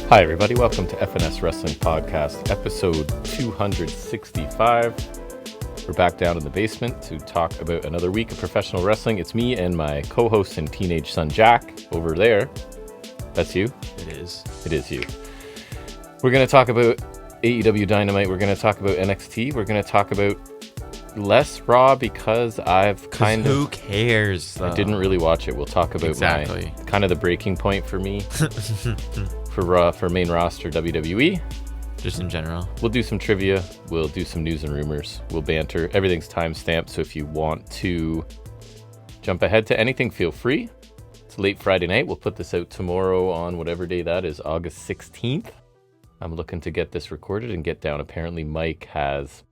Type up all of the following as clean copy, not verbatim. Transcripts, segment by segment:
Hi, everybody. Welcome to FNS Wrestling Podcast, episode 265. We're back down in the basement to talk about another week of professional wrestling. It's me and my co-host and teenage son, Jack, over there. That's you? It is. It is you. We're going to talk about AEW Dynamite. We're going to talk about NXT. We're going to talk about less Raw because I've kind of... Who cares, though? I didn't really watch it. We'll talk about my kind of the breaking point for me. For main roster WWE. Just in general. We'll do some trivia. We'll do some news and rumors. We'll banter. Everything's timestamped, so if you want to jump ahead to anything, feel free. It's late Friday night. We'll put this out tomorrow on whatever day that is, August 16th. I'm looking to get this recorded and get down. Apparently, Mike has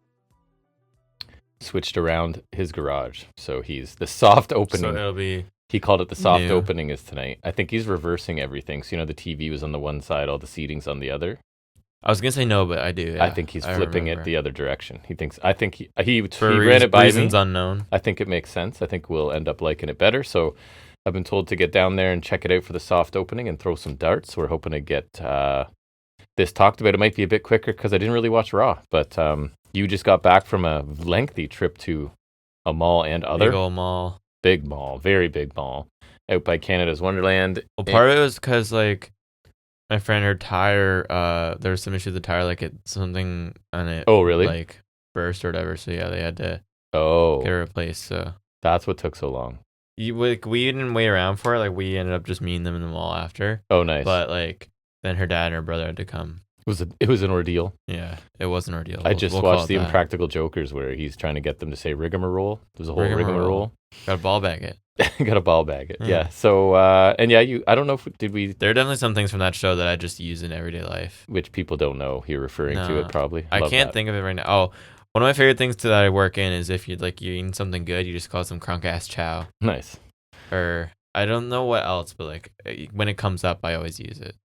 switched around his garage. So he's the soft opening. So it'll be... He called it the soft opening is tonight. I think he's reversing everything. So, the TV was on the one side, all the seating's on the other. I was going to say no, but I do. Yeah. I think he's flipping it the other direction. He For ran it by reasons me. Unknown. I think it makes sense. I think we'll end up liking it better. So I've been told to get down there and check it out for the soft opening and throw some darts. We're hoping to get this talked about. It might be a bit quicker because I didn't really watch Raw. But you just got back from a lengthy trip to a mall and other. Big old mall. Big mall. Very big mall. Out by Canada's Wonderland. Well, part of it was because, my friend, her tire, there was some issue with the tire, something on it. Oh, really? Burst or whatever. So, yeah, they had to get it replaced. So that's what took so long. We didn't wait around for it. We ended up just meeting them in the mall after. Oh, nice. But, then her dad and her brother had to come. It was an ordeal. Yeah, it was an ordeal. I just watched the Impractical Jokers where he's trying to get them to say rigmarole. There's a whole rigmarole. Got a ball bag it. Got a ball bag it. Yeah. So, I don't know if There are definitely some things from that show that I just use in everyday life. Which people don't know you're referring to it probably. I can't think of it right now. Oh, one of my favorite things that I work in is if you're eating something good, you just call it some crunk ass chow. Nice. Or I don't know what else, but when it comes up, I always use it.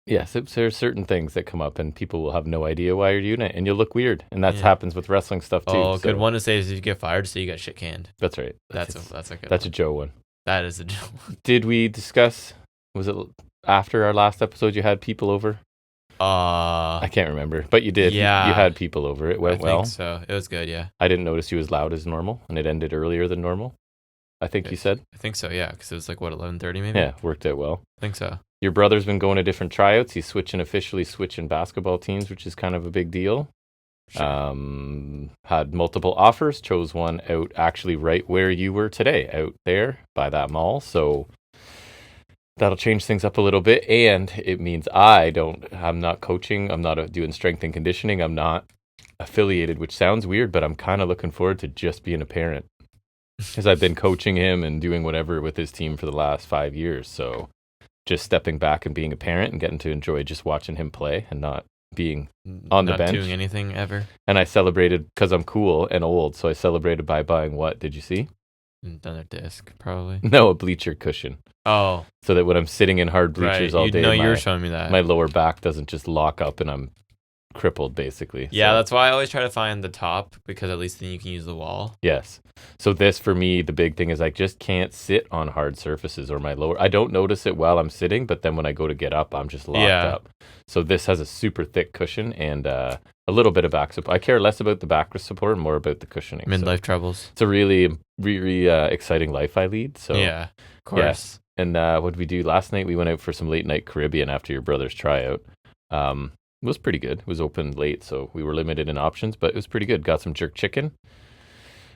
Yes, there are certain things that come up and people will have no idea why you're doing it and you'll look weird. And that happens with wrestling stuff too. Oh, good one to say is if you get fired, so you got shit canned. That's right. That's a good That's a Joe one. That is a Joe one. Did we discuss, was it after our last episode you had people over? I can't remember, but you did. Yeah. You had people over. It went well. I think so. It was good, yeah. I didn't notice you as loud as normal and it ended earlier than normal. I think you said? I think so, yeah, because it was 11:30 maybe? Yeah, worked out well. I think so. Your brother's been going to different tryouts. He's officially switching basketball teams, which is kind of a big deal. Sure. Had multiple offers, chose one out actually right where you were today, out there by that mall. So that'll change things up a little bit. And it means I'm not coaching. I'm not doing strength and conditioning. I'm not affiliated, which sounds weird, but I'm kind of looking forward to just being a parent. Because I've been coaching him and doing whatever with his team for the last 5 years. So just stepping back and being a parent and getting to enjoy just watching him play and not being on the bench. Not doing anything ever. And I celebrated because I'm cool and old. So I celebrated by buying what? Did you see? Another disc, probably. No, a bleacher cushion. Oh. So that when I'm sitting in hard bleachers all day, you were showing me that. My lower back doesn't just lock up and I'm crippled basically. Yeah, that's why I always try to find the top because at least then you can use the wall. Yes. So this for me, the big thing is I just can't sit on hard surfaces or my lower. I don't notice it while I'm sitting, but then when I go to get up, I'm just locked up. So this has a super thick cushion and a little bit of back support. I care less about the back support and more about the cushioning. Midlife troubles. It's a really, really exciting life I lead. So yeah, of course. Yeah. And what did we do last night? We went out for some late night Caribbean after your brother's tryout. It was pretty good. It was open late, so we were limited in options, but it was pretty good. Got some jerk chicken.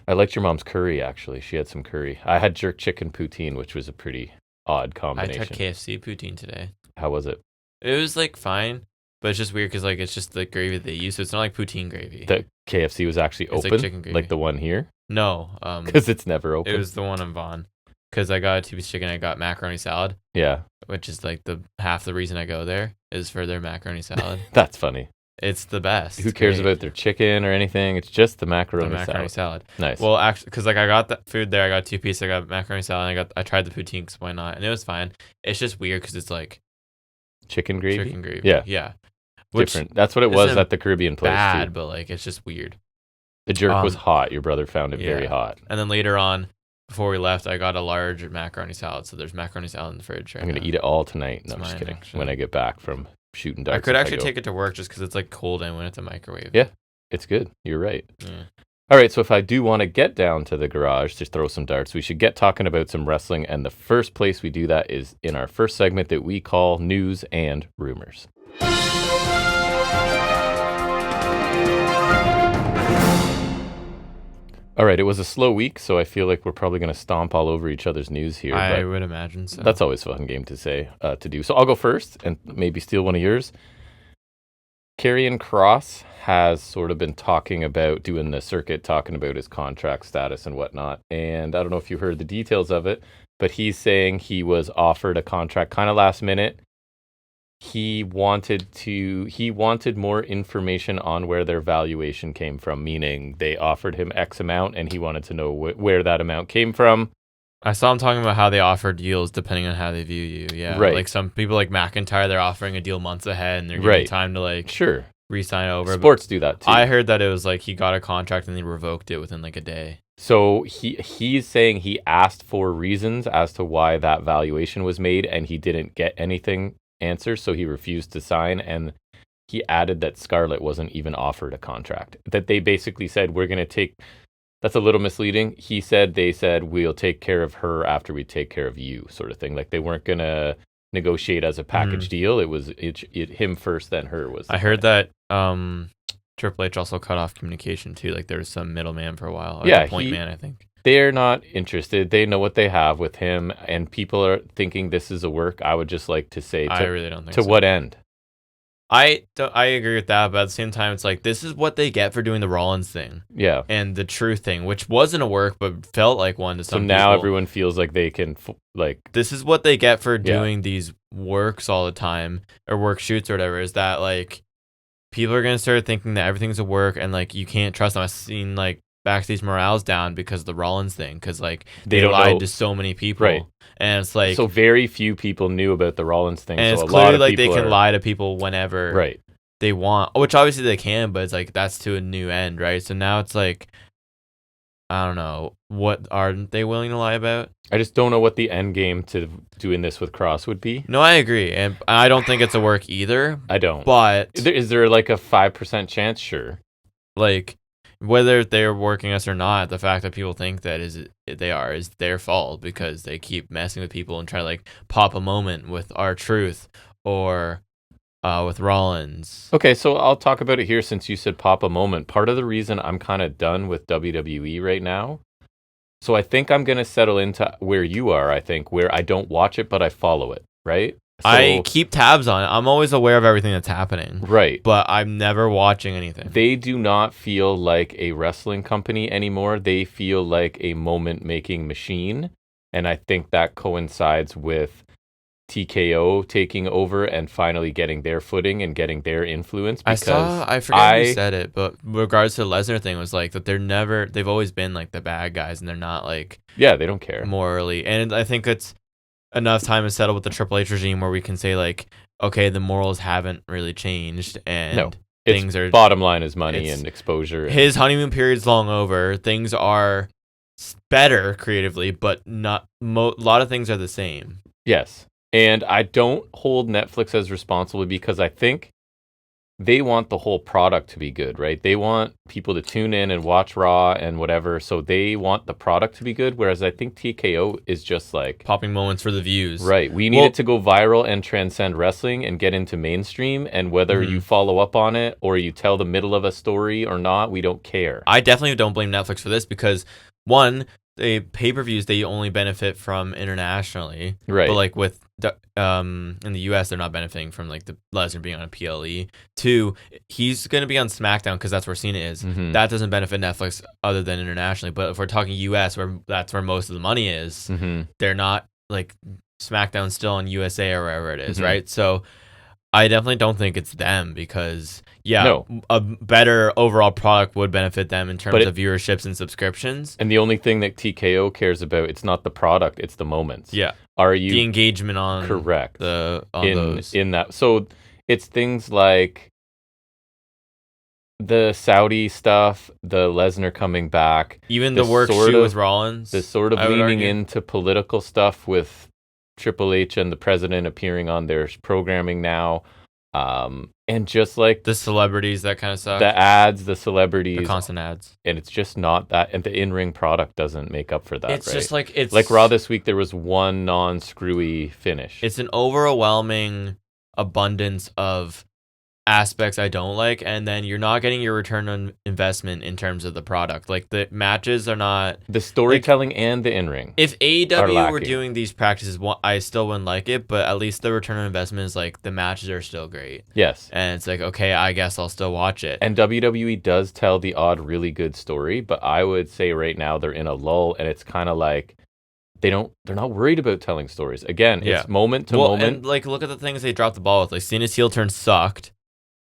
I liked your mom's curry, actually. She had some curry. I had jerk chicken poutine, which was a pretty odd combination. I tried KFC poutine today. How was it? It was fine, but it's just weird because it's just the gravy they use, so it's not like poutine gravy. The KFC was actually open, like chicken gravy. Like the one here? No, because it's never open. It was the one in Vaughan. Because I got a two-piece chicken, I got macaroni salad. Yeah. Which is the half the reason I go there is for their macaroni salad. That's funny. It's the best. Who cares about their chicken or anything? It's just the macaroni salad. Nice. Well, actually, because I got that food there, I got two-piece, I got macaroni salad, and I tried the poutine because why not? And it was fine. It's just weird because it's chicken gravy. Chicken gravy. Yeah. Yeah. Different. That's what it was at the Caribbean place too. But it's just weird. The jerk was hot. Your brother found it very hot. And then later on, before we left, I got a large macaroni salad. So there's macaroni salad in the fridge right I'm going to now. eat it all tonight. No, It's I'm just mine, kidding. actually. When I get back from shooting darts. I could actually take it to work just because it's like cold and when it's a microwave. Yeah, it's good. You're right. Yeah. All right, so if I do want to get down to the garage to throw some darts, we should get talking about some wrestling. And the first place we do that is in our first segment that we call News and Rumors. All right, it was a slow week, so I feel like we're probably going to stomp all over each other's news here. I would imagine so. That's always a fun game to do. So I'll go first and maybe steal one of yours. Karrion Kross has sort of been talking about doing the circuit, talking about his contract status and whatnot. And I don't know if you heard the details of it, but he's saying he was offered a contract kind of last minute. He wanted more information on where their valuation came from, meaning they offered him X amount and he wanted to know where that amount came from. I saw him talking about how they offer deals depending on how they view you. Yeah. Right. Like some people like McIntyre, they're offering a deal months ahead and they're giving you time to like re-sign over. Sports do that too. I heard that it was like he got a contract and they revoked it within like a day. So he's saying he asked for reasons as to why that valuation was made and he didn't get anything answered, so he refused to sign. And he added that Scarlett wasn't even offered a contract. That they basically said, we're going to take... That's a little misleading. They said, we'll take care of her after we take care of you, sort of thing. Like they weren't going to negotiate as a package deal. It was him first, then her. I heard that Triple H also cut off communication too. Like there was some middleman for a while. Point man, I think. They're not interested. They know what they have with him, and people are thinking this is a work. I would just like to say, I really don't think to so. what end? I agree with that, but at the same time, it's like this is what they get for doing the Rollins thing, and the Truth thing, which wasn't a work but felt like one to some people. So now everyone feels like they can this is what they get for doing these works all the time or work shoots or whatever. Is that like people are gonna start thinking that everything's a work and like you can't trust them. I've seen like Backstage morale's down because of the Rollins thing, because like they lied to so many people, right? And it's like so very few people knew about the Rollins thing, and so it's clearly like they can lie to people whenever they want, which obviously they can, but it's like that's to a new end, right? So now it's like I don't know, what aren't they willing to lie about? I just don't know what the end game to doing this with Kross would be. No, I agree, and I don't think it's a work either. I don't, but is there like a 5% chance? Sure, like. Whether they're working us or not, the fact that people think that is their fault because they keep messing with people and try to like pop a moment with R-Truth or with Rollins. Okay, so I'll talk about it here since you said pop a moment. Part of the reason I'm kind of done with WWE right now, so I think I'm going to settle into where you are, I think, where I don't watch it, but I follow it, right? So, I keep tabs on it. I'm always aware of everything that's happening. Right. But I'm never watching anything. They do not feel like a wrestling company anymore. They feel like a moment-making machine. And I think that coincides with TKO taking over and finally getting their footing and getting their influence. I forget who said it, but with regards to the Lesnar thing, was like that they've always been like the bad guys and they're not like... Yeah, they don't care. Morally. And I think it's enough time is settled with the Triple H regime where we can say like, okay, the morals haven't really changed and things are bottom line is money and exposure. His honeymoon period's long over. Things are better creatively, but not a lot of things are the same. Yes, and I don't hold Netflix as responsible because I think they want the whole product to be good, right? They want people to tune in and watch Raw and whatever, so they want the product to be good, whereas I think TKO is just like... popping moments for the views. Right. We need it to go viral and transcend wrestling and get into mainstream, and whether you follow up on it or you tell the middle of a story or not, we don't care. I definitely don't blame Netflix for this because, one, the pay-per-views they only benefit from internationally. Right. But like with... in the US they're not benefiting from like the Lesnar being on a PLE. Two, he's going to be on SmackDown because that's where Cena is. That doesn't benefit Netflix other than internationally. But if we're talking US, where that's where most of the money is, they're not like SmackDown's still on USA or wherever it is, right? So I definitely don't think it's them because a better overall product would benefit them in terms of viewerships and subscriptions. And the only thing that TKO cares about, it's not the product, it's the moments. Yeah. Are you the engagement on correct those in that? So it's things like the Saudi stuff, the Lesnar coming back, even the work shoot with Rollins, the sort of leaning into political stuff with Triple H and the president appearing on their programming now. And just like the celebrities that kind of suck. The ads, the celebrities, the constant ads, and it's just not that. And the in-ring product doesn't make up for that. It's right? Just like it's like Raw this week. There was one non-screwy finish. It's an overwhelming abundance of aspects I don't like, and then you're not getting your return on investment in terms of the product. Like the matches are not the storytelling and the in-ring. If AEW were doing these practices, I still wouldn't like it, but at least the return on investment is like the matches are still great. Yes, and it's like, okay, I guess I'll still watch it. And WWE does tell the odd really good story, but I would say right now they're in a lull, and it's kind of like they're not worried about telling stories. Again, it's moment to moment. And like look at the things they dropped the ball with. Like Cena's heel turn sucked.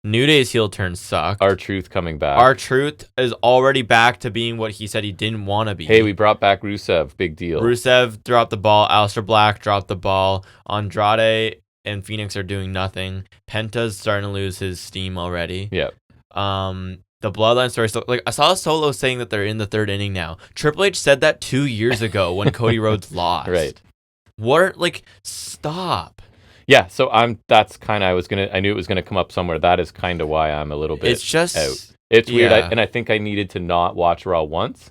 New Day's heel turn sucked. R-Truth coming back. R-Truth is already back to being what he said he didn't want to be. Hey, we brought back Rusev. Big deal. Rusev dropped the ball. Aleister Black dropped the ball. Andrade and Phoenix are doing nothing. Penta's starting to lose his steam already. Yep. The Bloodline story. So, like I saw Solo saying that they're in the third inning now. Triple H said that 2 years ago when Cody Rhodes lost. Right. Stop. Yeah, so that's kind of I knew it was gonna come up somewhere. That is kind of why I'm a little bit out. It's weird, and I think I needed to not watch Raw once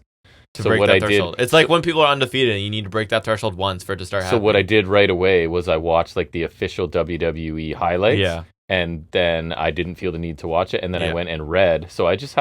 to break that threshold. It's like when people are undefeated, and you need to break that threshold once for it to start happening. So what I did right away was I watched like the official WWE highlights, and then I didn't feel the need to watch it, and then I went and read. So I just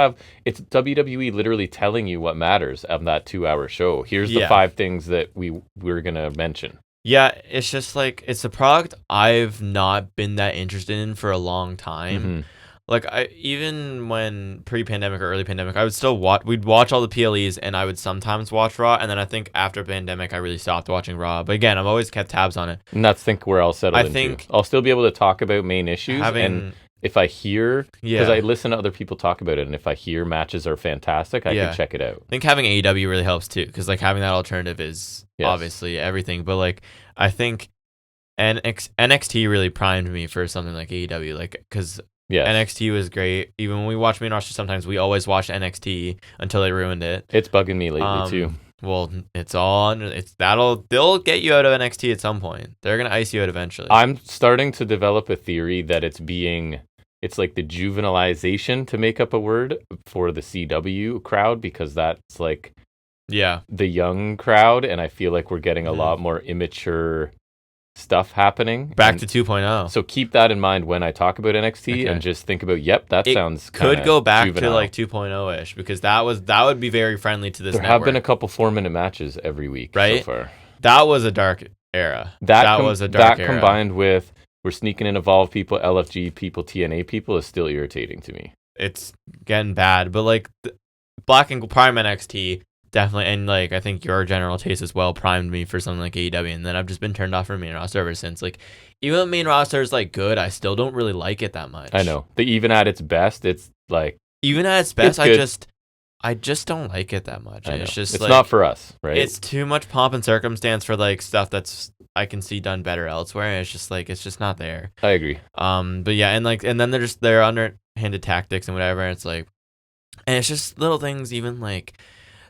it's WWE literally telling you what matters on that 2-hour show. Here's the 5 things that we're gonna mention. Yeah, it's just like it's a product I've not been that interested in for a long time. Mm-hmm. Like even when pre-pandemic or early pandemic, I would still we'd watch all the PLEs, and I would sometimes watch Raw, and then I think after pandemic I really stopped watching Raw. But again, I've always kept tabs on it. And that's where I'll settle into. I think I'll still be able to talk about main issues, and if I hear, because I listen to other people talk about it, and if I hear matches are fantastic, I can check it out. I think having AEW really helps too, because like having that alternative is obviously everything. But like I think NXT really primed me for something like AEW, like because NXT was great. Even when we watch main roster, sometimes we always watch NXT until they ruined it. It's bugging me lately too. Well, they'll get you out of NXT at some point. They're gonna ice you out eventually. I'm starting to develop a theory that it's like the juvenilization, to make up a word, for the CW crowd, because that's like the young crowd, and I feel like we're getting a lot more immature stuff happening. Back to 2.0. So keep that in mind when I talk about NXT, and just think about, that sounds could go back juvenile. To like 2.0-ish, because that would be very friendly to this network. There have been a couple 4-minute matches every week so far. That was a dark era. That was a dark era. That combined with we're sneaking in Evolve people, LFG people, TNA people is still irritating to me. It's getting bad, but like Black and Prime NXT definitely, and like I think your general taste as well primed me for something like AEW, and then I've just been turned off from main roster ever since. Like even when main roster is like good, I still don't really like it that much. I know. Even at its best, it's like I just don't like it that much. It's just it's not for us, right? It's too much pomp and circumstance for like stuff that's I can see done better elsewhere, and it's just not there. I agree. But yeah, and then they're underhanded tactics and whatever, and it's like, and it's just little things. Even like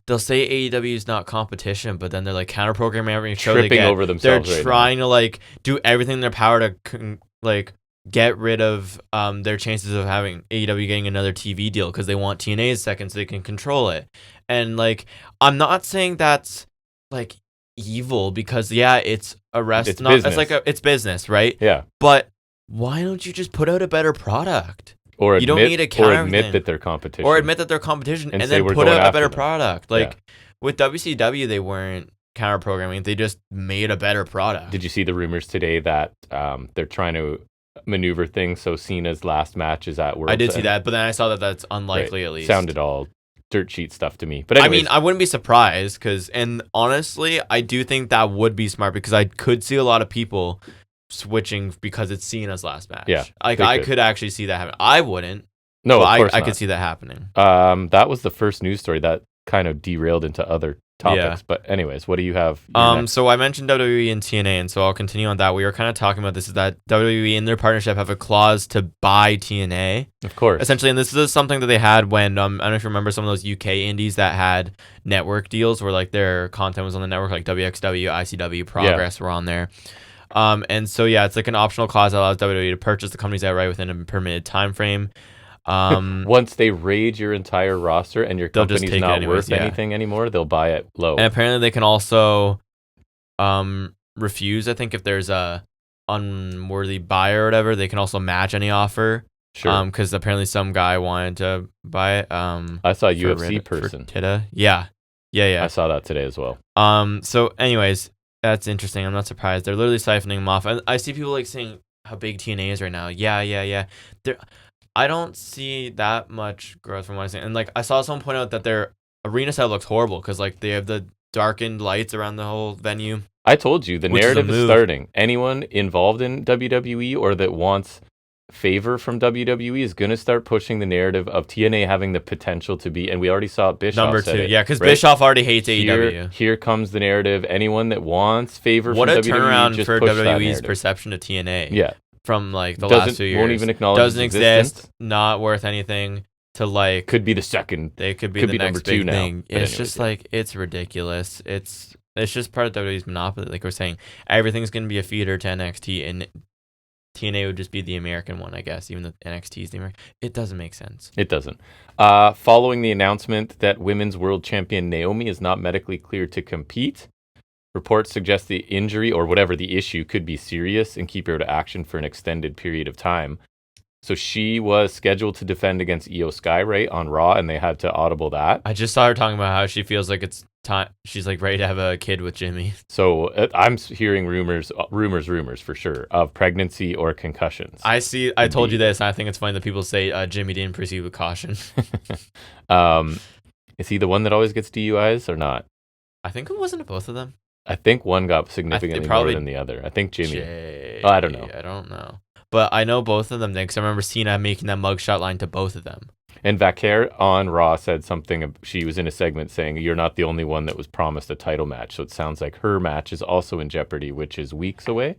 they'll say AEW is not competition, but then they're like counter programming every show they get. Over themselves. They're trying to like do everything in their power to like get rid of their chances of having AEW getting another TV deal, because they want TNA's second so they can control it. And like I'm not saying that's like evil, because it's a it's business, right? Yeah. But why don't you just put out a better product? Or you don't need a counter or admit that they're competition. Or admit that they're competition and then put out a better product. Like with WCW, they weren't counter programming. They just made a better product. Did you see the rumors today that they're trying to maneuver things so Cena's last match is at World's End? I did see that, but then I saw that that's unlikely at least. Sounded all dirt sheet stuff to me. But anyways, I mean, I wouldn't be surprised, and honestly, I do think that would be smart, because I could see a lot of people switching because it's Cena's last match. Yeah, like I could actually see that happen. I wouldn't. No, of course I not. could see that happening. That was the first news story that kind of derailed into other topics. Yeah. But anyways, what do you have? So I mentioned WWE and TNA, and so I'll continue on that. We were kind of talking about this, is that WWE in their partnership have a clause to buy TNA. Of course. Essentially, and this is something that they had when, I don't know if you remember some of those UK indies that had network deals where like their content was on the network, like WXW, ICW, Progress were on there. And so yeah, it's like an optional clause that allows WWE to purchase the companies outright within a permitted time frame. Once they raid your entire roster and your company's not worth anything anymore, they'll buy it low. And apparently they can also refuse, I think, if there's a unworthy buyer or whatever, they can also match any offer. Sure. Because apparently some guy wanted to buy it. I saw a UFC person. Yeah. I saw that today as well. So anyways, that's interesting. I'm not surprised. They're literally siphoning them off. And I see people like saying how big TNA is right now. Yeah. I don't see that much growth from what I'm saying. And like I saw someone point out that their arena side looks horrible because like they have the darkened lights around the whole venue. I told you the narrative is starting. Anyone involved in WWE or that wants favor from WWE is going to start pushing the narrative of TNA having the potential to be, and we already saw Bischoff number 2. Yeah, because Bischoff already hates AEW. Here comes the narrative. Anyone that wants favor from WWE, what a turnaround for WWE's perception of TNA. Yeah. From like the last 2 years. Won't even acknowledge doesn't exist, not worth anything to like. Could be the second. They could be the next big thing. It's just like, it's ridiculous. It's just part of WWE's monopoly. Like we're saying, everything's going to be a feeder to NXT, and TNA would just be the American one, I guess, even though NXT is the American. It doesn't make sense. It doesn't. Following the announcement that Women's World Champion Naomi is not medically cleared to compete, reports suggest the injury or whatever the issue could be serious and keep her out of action for an extended period of time. So she was scheduled to defend against Io Sky, right, on Raw, and they had to audible that. I just saw her talking about how she feels like it's time. She's like ready to have a kid with Jimmy. So I'm hearing rumors for sure of pregnancy or concussions. I told you this, and I think it's funny that people say Jimmy didn't proceed with caution. Is he the one that always gets DUIs or not? I think it wasn't both of them. I think one got significantly more than the other. I think Jimmy. I don't know. I don't know. But I know both of them because I remember Cena making that mugshot line to both of them. And Vaquer on Raw said something. She was in a segment saying, "You're not the only one that was promised a title match." So it sounds like her match is also in jeopardy, which is weeks away.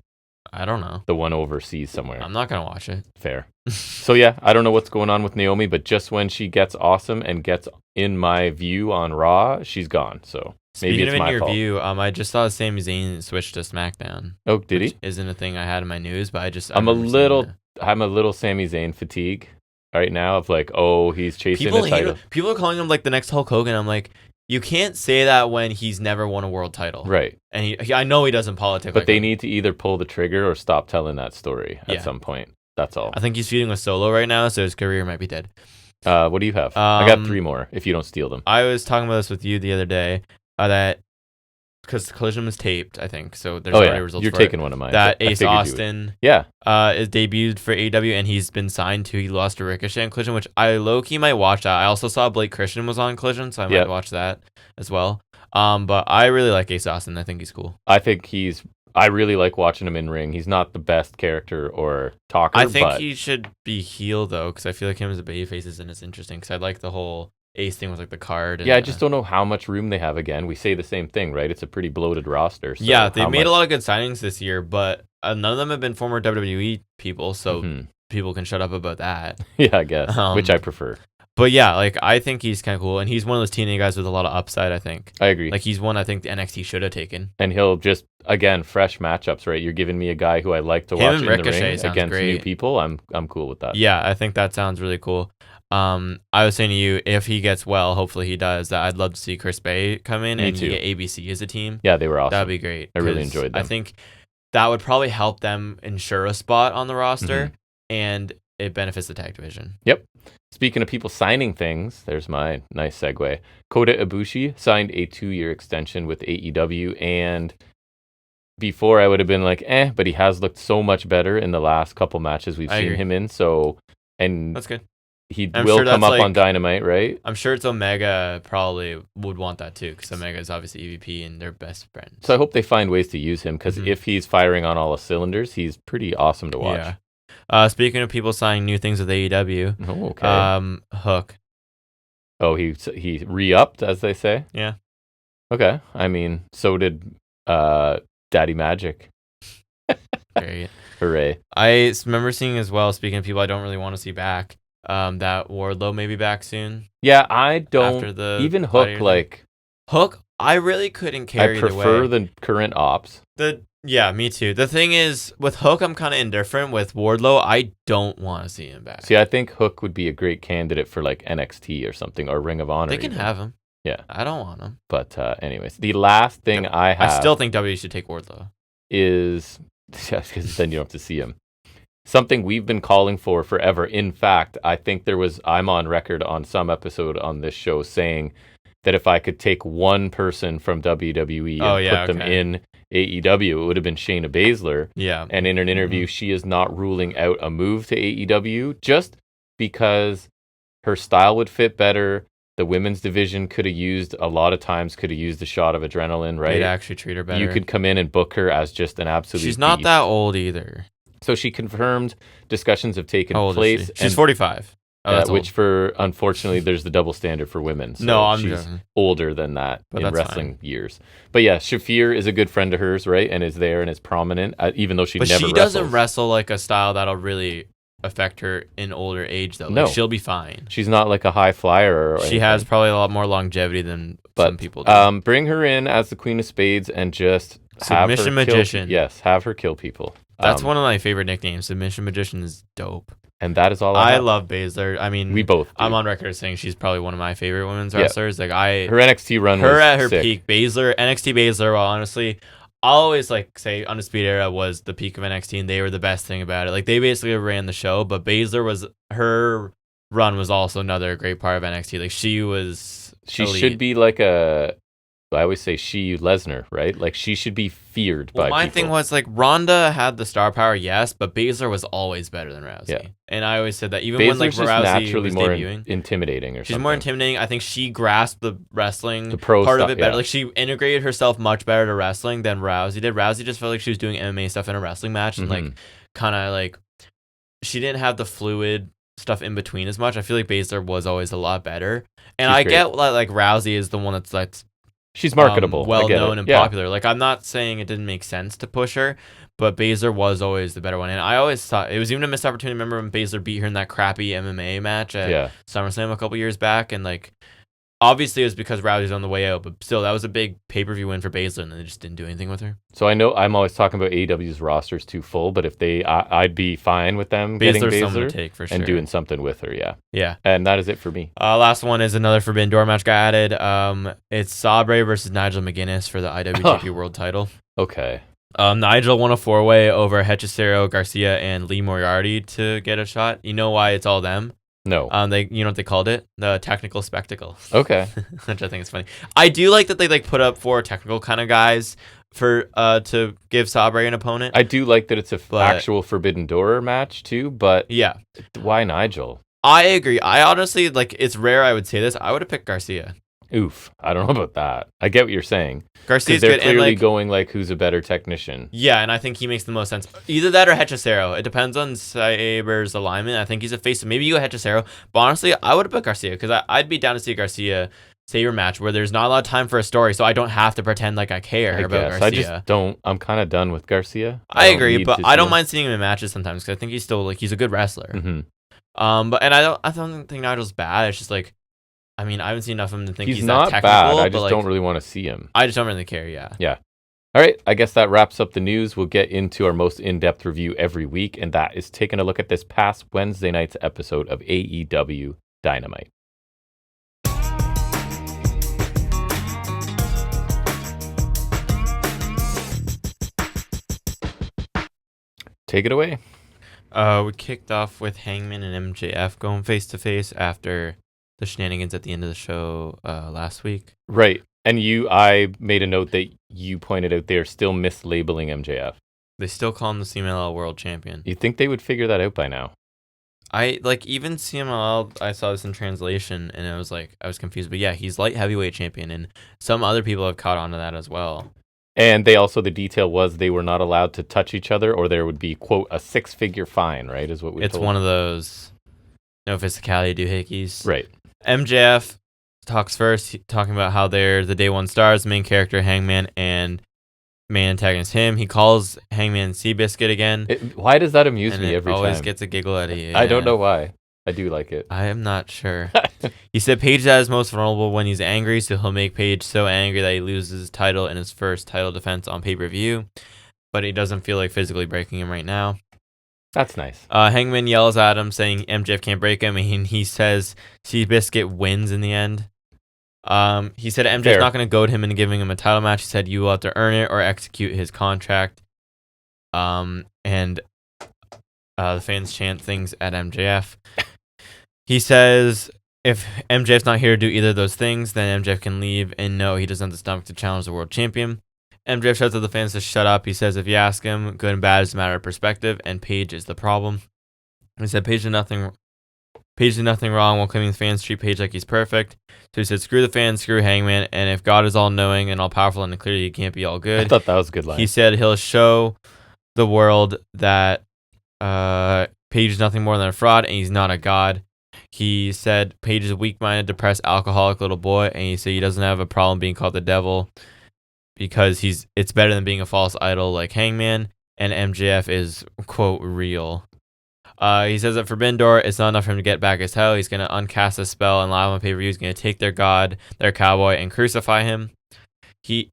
I don't know. The one overseas somewhere. I'm not going to watch it. Fair. So yeah, I don't know what's going on with Naomi, but just when she gets awesome and gets in my view on Raw, she's gone. So maybe it's my fault. View, I just saw Sami Zayn switch to SmackDown. Oh, did he? Isn't a thing I had in my news, but I'm a little Sami Zayn fatigue right now of like, oh, he's chasing a title. People are calling him like the next Hulk Hogan. I'm like, you can't say that when he's never won a world title. Right. And I know he doesn't politic. But they need to either pull the trigger or stop telling that story at some point. That's all. I think he's feuding with Solo right now, so his career might be dead. What do you have? I got 3 more if you don't steal them. I was talking about this with you the other day that because the Collision was taped, I think. So there's already results. You're taking one of mine. That Ace Austin is debuted for AEW and he's been signed to. He lost to Ricochet on Collision, which I low-key might watch that. I also saw Blake Christian was on Collision, so I might watch that as well. But I really like Ace Austin. I think he's cool. I really like watching him in ring. He's not the best character or talker. I think he should be heel though, because I feel like him as a babyface isn't as interesting. Because I like the whole Ace thing with like the card. And, I just don't know how much room they have. Again, we say the same thing, right? It's a pretty bloated roster. So they made a lot of good signings this year, but none of them have been former WWE people, so people can shut up about that. Yeah, I guess, which I prefer. But yeah, like I think he's kind of cool, and he's one of those TNA guys with a lot of upside. I think. I agree. Like he's one I think the NXT should have taken. And he'll just fresh matchups, right? You're giving me a guy who I like to watch in the ring against new people. I'm cool with that. Yeah, I think that sounds really cool. I was saying to you, if he gets well, hopefully he does, that I'd love to see Chris Bay come in and get ABC as a team. Yeah, they were awesome. That'd be great. I really enjoyed them. I think that would probably help them ensure a spot on the roster, and it benefits the tag division. Yep. Speaking of people signing things, there's my nice segue. Kota Ibushi signed a 2-year extension with AEW, and before I would have been like, but he has looked so much better in the last couple matches we've seen him in. So, and that's good. He will come up on Dynamite, right? I'm sure it's Omega probably would want that too, because Omega is obviously EVP and they're best friends. So I hope they find ways to use him, because if he's firing on all the cylinders, he's pretty awesome to watch. Yeah. Speaking of people signing new things with AEW, Hook. Oh, he re-upped, as they say? Yeah. Okay. I mean, so did Daddy Magic. Great. Hooray. I remember seeing as well, speaking of people I don't really want to see back, that Wardlow may be back soon. Yeah, I don't. Even Hook, Hook, I really couldn't carry the weight. I prefer the current ops. The Yeah, me too. The thing is, with Hook, I'm kind of indifferent. With Wardlow, I don't want to see him back. See, I think Hook would be a great candidate for like NXT or something, or Ring of Honor. They can have him. Yeah. I don't want him. But anyways, the last thing I have... I still think WWE should take Wardlow. Is... because then you don't have to see him. Something we've been calling for forever. In fact, I think I'm on record on some episode on this show saying that if I could take one person from WWE and put them in AEW, it would have been Shayna Baszler. Yeah. And in an interview, she is not ruling out a move to AEW just because her style would fit better. The women's division could have used a shot of adrenaline, right? They'd actually treat her better. You could come in and book her as just an absolute She's not beast. that old either. So she confirmed discussions have taken place. She's 45. Which unfortunately, there's the double standard for women. So she's older than that in wrestling years. But yeah, Shafir is a good friend of hers, right? And is there and is prominent, even though she never wrestles. But she doesn't wrestle like a style that'll really affect her in older age, though. No. She'll be fine. She's not like a high flyer. She has probably a lot more longevity than some people do. Bring her in as the Queen of Spades and just Submission Magician. Have her kill people. That's one of my favorite nicknames. Submission Magician is dope. And that is all I love Baszler. I mean, we both do. I'm on record saying she's probably one of my favorite women's wrestlers. Like her NXT run was at her sick. peak. NXT Baszler, well, honestly, I'll always say Undisputed Era was the peak of NXT and they were the best thing about it. Like they basically ran the show, but her run was also another great part of NXT. Like she elite. Should be like I always say Lesnar, right? Like she should be feared by people. My thing was like Ronda had the star power, yes, but Baszler was always better than Rousey. Yeah. And I always said that even when like Rousey naturally was more debuting, intimidating she's more intimidating. I think she grasped the wrestling part of it better. Like she integrated herself much better to wrestling than Rousey did. Rousey just felt like she was doing MMA stuff in a wrestling match and like kind of like she didn't have the fluid stuff in between as much. I feel like Baszler was always a lot better. And I get like Rousey is the one that's like she's marketable, well known and popular. Like I'm not saying it didn't make sense to push her, but Baszler was always the better one. And I always thought it was even a missed opportunity. Remember when Baszler beat her in that crappy MMA match at SummerSlam a couple years back, and like obviously it was because Rousey's on the way out, but still that was a big pay-per-view win for Baszler, and they just didn't do anything with her. So I know I'm always talking about AEW's roster's too full, but if I'd be fine with them getting Baszler to take for sure. And doing something with her, yeah. And that is it for me. Last one is another Forbidden Door match got added. It's Sabre versus Nigel McGuinness for the IWGP World Title. Okay. Nigel won a 4-way over Hechicero, Garcia, and Lee Moriarty to get a shot. You know why it's all them? No. You know what they called it? The technical spectacle. Okay. Which I think is funny. I do like that they like put up 4 technical kind of guys for to give Sabre an opponent. I do like that it's actual Forbidden Door match too, but yeah. Why Nigel? I agree. I honestly like it's rare I would say this. I would have picked Garcia. Oof. I don't know about that. I get what you're saying. Garcia's they're good. Clearly and going like who's a better technician. Yeah, and I think he makes the most sense. Either that or Hechicero. It depends on Sabre's alignment. I think he's a face. So maybe you go Hechicero. But honestly, I would have put Garcia because I'd be down to see a Garcia Sabre match where there's not a lot of time for a story, so I don't have to pretend like I care about Garcia. I just don't. I'm kind of done with Garcia. I agree, but I don't mind seeing him in matches sometimes because I think he's still like he's a good wrestler. Mm-hmm. I don't think Nigel's bad. It's just like. I mean, I haven't seen enough of him to think he's not that technical. Bad. I just don't really want to see him. I just don't really care, yeah. Yeah. All right. I guess that wraps up the news. We'll get into our most in-depth review every week, and that is taking a look at this past Wednesday night's episode of AEW Dynamite. Take it away. We kicked off with Hangman and MJF going face-to-face after the shenanigans at the end of the show last week. Right. And I made a note that you pointed out they're still mislabeling MJF. They still call him the CMLL World Champion. You'd think they would figure that out by now. Even CMLL, I saw this in translation and I was confused. But yeah, he's light heavyweight champion and some other people have caught on to that as well. And the detail was they were not allowed to touch each other or there would be, quote, a 6-figure fine, right, is what we It's told. One of those no physicality doohickeys. Right. MJF talks first, talking about how they're the Day One Stars, main character Hangman, and main antagonist him. He calls Hangman Seabiscuit again. Why does that amuse me every time? Always gets a giggle out of you. I don't know why. I do like it. I am not sure. He said Page is at his most vulnerable when he's angry, so he'll make Page so angry that he loses his title in his first title defense on pay-per-view. but he doesn't feel like physically breaking him right now. That's nice. Hangman yells at him saying MJF can't break him, and he says Seabiscuit wins in the end. He said MJF's not going to goad him into giving him a title match. He said you will have to earn it or execute his contract. And the fans chant things at MJF. He says if MJF's not here to do either of those things, then MJF can leave, and no, he doesn't have the stomach to challenge the world champion. MJF shouts at the fans to shut up. He says if you ask him, good and bad is a matter of perspective, and Paige is the problem. He said Paige did nothing wrong while claiming the fans treat Paige like he's perfect. So he said screw the fans, screw Hangman, and if God is all knowing and all powerful and clearly he can't be all good. I thought that was a good line. He said he'll show the world that Paige is nothing more than a fraud and he's not a god. He said Paige is a weak-minded, depressed, alcoholic little boy, and he said he doesn't have a problem being called the devil because it's better than being a false idol like Hangman, and MJF is, quote, real. He says that Forbidden Door, it's not enough for him to get back his title. He's going to uncast a spell and live on pay-per-view. He's going to take their god, their cowboy, and crucify him.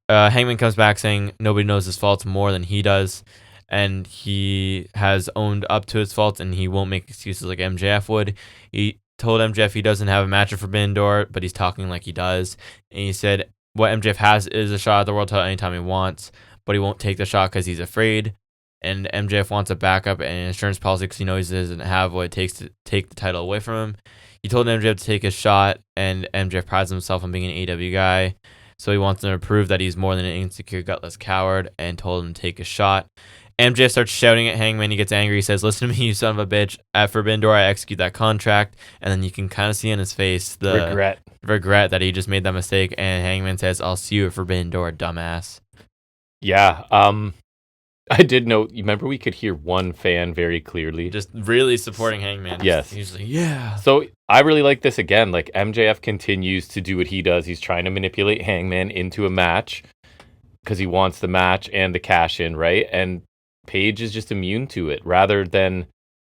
Hangman comes back saying nobody knows his faults more than he does, and he has owned up to his faults, and he won't make excuses like MJF would. He told MJF he doesn't have a match at Forbidden Door, but he's talking like he does. And he said what MJF has is a shot at the world title anytime he wants, but he won't take the shot because he's afraid. And MJF wants a backup and an insurance policy because he knows he doesn't have what it takes to take the title away from him. He told MJF to take a shot, and MJF prides himself on being an AEW guy. So he wants him to prove that he's more than an insecure, gutless coward, and told him to take a shot. MJF starts shouting at Hangman. He gets angry. He says, listen to me, you son of a bitch. At Forbidden Door, I execute that contract. And then you can kind of see in his face the regret that he just made that mistake. And Hangman says, I'll see you at Forbidden Door, dumbass. Yeah. I did note, you remember we could hear one fan very clearly. Just really supporting Hangman. Yes. He's like, yeah. So I really like this again. Like MJF continues to do what he does. He's trying to manipulate Hangman into a match because he wants the match and the cash in, right? And Paige is just immune to it rather than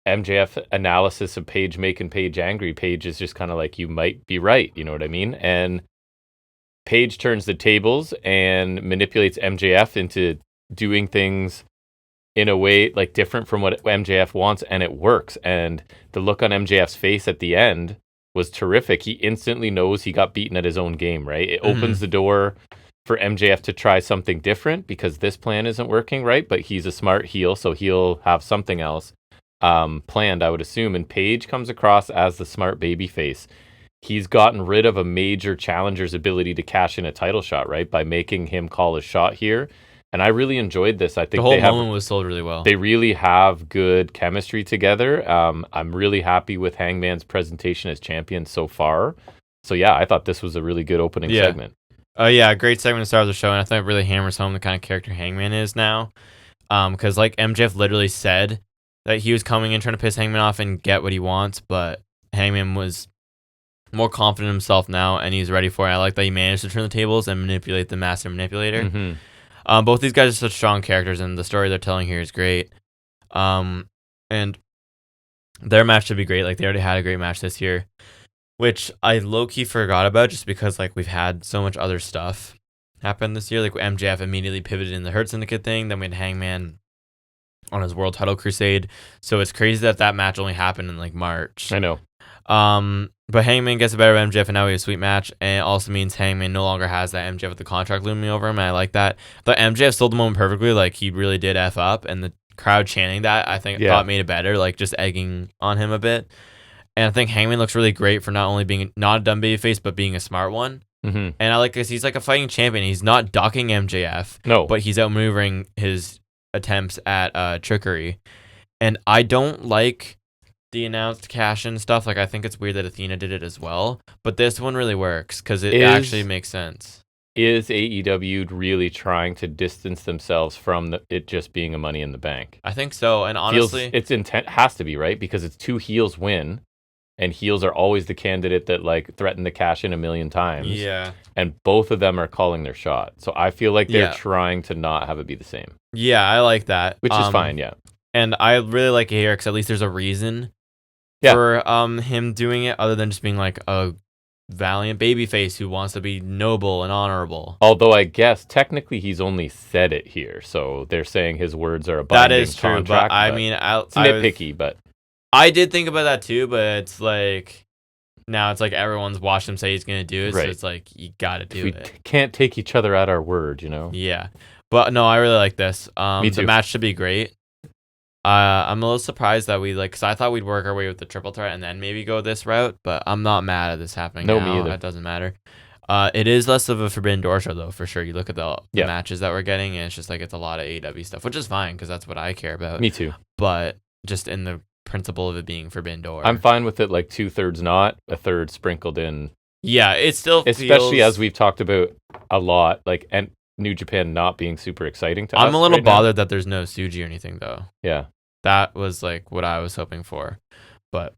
MJF analysis of Paige making Paige angry. Paige is just kind of like, you might be right. You know what I mean? And Paige turns the tables and manipulates MJF into doing things in a way like different from what MJF wants, and it works. And the look on MJF's face at the end was terrific. He instantly knows he got beaten at his own game, right? It opens the door for MJF to try something different because this plan isn't working, right? But he's a smart heel, so he'll have something else planned, I would assume. And Paige comes across as the smart babyface. He's gotten rid of a major challenger's ability to cash in a title shot, right? By making him call a shot here. And I really enjoyed this. I think the whole moment was sold really well. They really have good chemistry together. I'm really happy with Hangman's presentation as champion so far. So yeah, I thought this was a really good opening segment. Yeah, great segment to start the show, and I think it really hammers home the kind of character Hangman is now. Because like MJF literally said that he was coming in trying to piss Hangman off and get what he wants, but Hangman was more confident in himself now, and he's ready for it. I like that he managed to turn the tables and manipulate the master manipulator. Mm-hmm. Both these guys are such strong characters, and the story they're telling here is great. And their match should be great. Like, they already had a great match this year, which I low-key forgot about just because, like, we've had so much other stuff happen this year. Like, MJF immediately pivoted in the Hurt Syndicate thing. Then we had Hangman on his world title crusade. So it's crazy that match only happened in, like, March. I know. But Hangman gets a better MJF, and now we have a sweet match. And it also means Hangman no longer has that MJF with the contract looming over him. And I like that. But MJF sold the moment perfectly. Like, he really did F up. And the crowd chanting that, I thought made it better. Like, just egging on him a bit. And I think Hangman looks really great for not only being not a dumb babyface, but being a smart one. Mm-hmm. And I like this. He's like a fighting champion. He's not ducking MJF. No. But he's outmaneuvering his attempts at trickery. And I don't like the announced cash-in stuff. Like, I think it's weird that Athena did it as well. But this one really works because it actually makes sense. Is AEW really trying to distance themselves from it just being a Money in the Bank? I think so. And honestly, its intent has to be, right? Because it's two heels win. And heels are always the candidate that, like, threaten to cash in a million times. Yeah. And both of them are calling their shot. So I feel like they're trying to not have it be the same. Yeah, I like that. Which is fine, yeah. And I really like it here because at least there's a reason for him doing it other than just being like a valiant babyface who wants to be noble and honorable. Although I guess technically he's only said it here, so they're saying his words are a binding That is true, contract, but I mean, it's nitpicky, but I did think about that too, but it's like now it's like everyone's watched him say he's gonna do it, so it's like you gotta do it. We can't take each other at our word, you know? Yeah, but no, I really like this. Me too. The match should be great. I'm a little surprised that because I thought we'd work our way with the triple threat and then maybe go this route, but I'm not mad at this happening. No, now. me either. That doesn't matter. It is less of a Forbidden Door show though, for sure. You look at the matches that we're getting, and it's just like it's a lot of AEW stuff, which is fine because that's what I care about. Me too. But just in the principle of it being Forbidden Door, I'm fine with it. Like 2/3 not, 1/3 sprinkled in. Yeah, it still especially as we've talked about a lot, like and New Japan not being super exciting to us. I'm a little bothered that there's no Tsuji or anything though. Yeah. That was like what I was hoping for. But,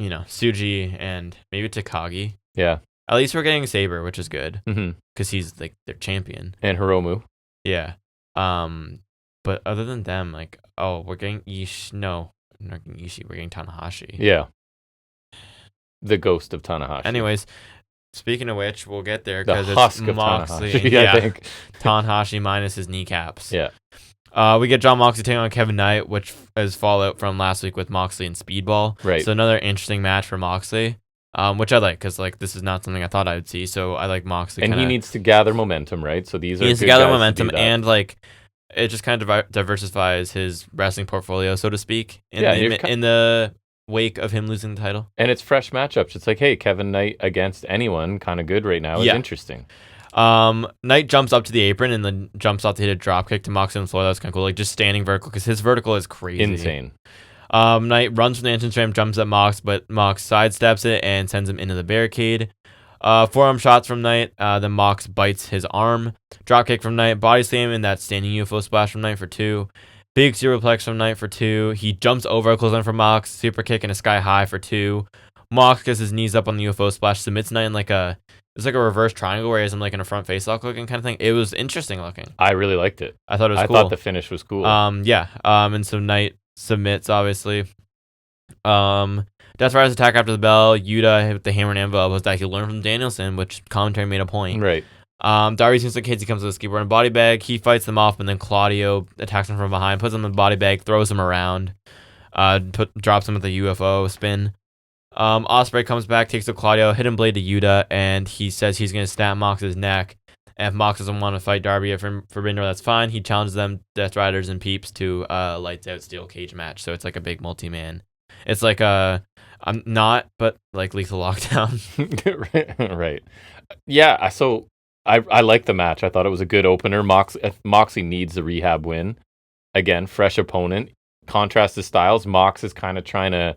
Tsuji and maybe Takagi. Yeah. At least we're getting Saber, which is good. Because he's like their champion. And Hiromu. Yeah. But other than them, like, we're getting Ishii. No, we're not getting Ishii. We're getting Tanahashi. Yeah. The ghost of Tanahashi. Anyways, speaking of which, we'll get there because it's Moxley. I think. Tanahashi minus his kneecaps. Yeah. We get John Moxley taking on Kevin Knight, which is fallout from last week with Moxley and Speedball. Right. So another interesting match for Moxley, which I like because like this is not something I thought I would see. So I like Moxley. And he needs to gather momentum, right? So he needs to gather momentum, and like it just kind of diversifies his wrestling portfolio, so to speak. In the wake of him losing the title. And it's fresh matchups. It's like, hey, Kevin Knight against anyone, kind of good right now. It's interesting. Knight jumps up to the apron and then jumps off to hit a drop kick to Moxley on the floor. That's kind of cool. Like just standing vertical because his vertical is crazy. Insane. Knight runs from the entrance ramp, jumps at Mox, but Mox sidesteps it and sends him into the barricade. Forearm shots from Knight. Then Mox bites his arm. Drop kick from Knight. Body slam and that standing UFO splash from Knight for 2. Big superplex from Knight for 2. He jumps over a clothesline from Mox. Super kick and a sky high for 2. Mox gets his knees up on the UFO splash. Submits Knight in like a reverse triangle where he has him like in a front face lock looking kind of thing. It was interesting looking. I really liked it. I thought it was cool. I thought the finish was cool. And so Knight submits obviously. Death Rider's attack after the bell. Yuta hit the hammer and anvil elbows that he learned from Danielson, which commentary made a point. Right. Darby seems like kids. He comes with a skateboard and body bag. He fights them off, and then Claudio attacks him from behind, puts him in the body bag, throws him around, drops him with a UFO spin. Ospreay comes back, takes the Claudio, hidden blade to Yuta, and he says he's going to snap Mox's neck. And if Mox doesn't want to fight Darby at Forbidden Door, that's fine. He challenges them, Death Riders and Peeps, to a lights out steel cage match. So it's like a big multi-man. It's like I'm not, but like Lethal Lockdown. Right. Yeah. So I like the match. I thought it was a good opener. Moxley needs the rehab win. Again, fresh opponent. Contrast the styles. Mox is kind of trying to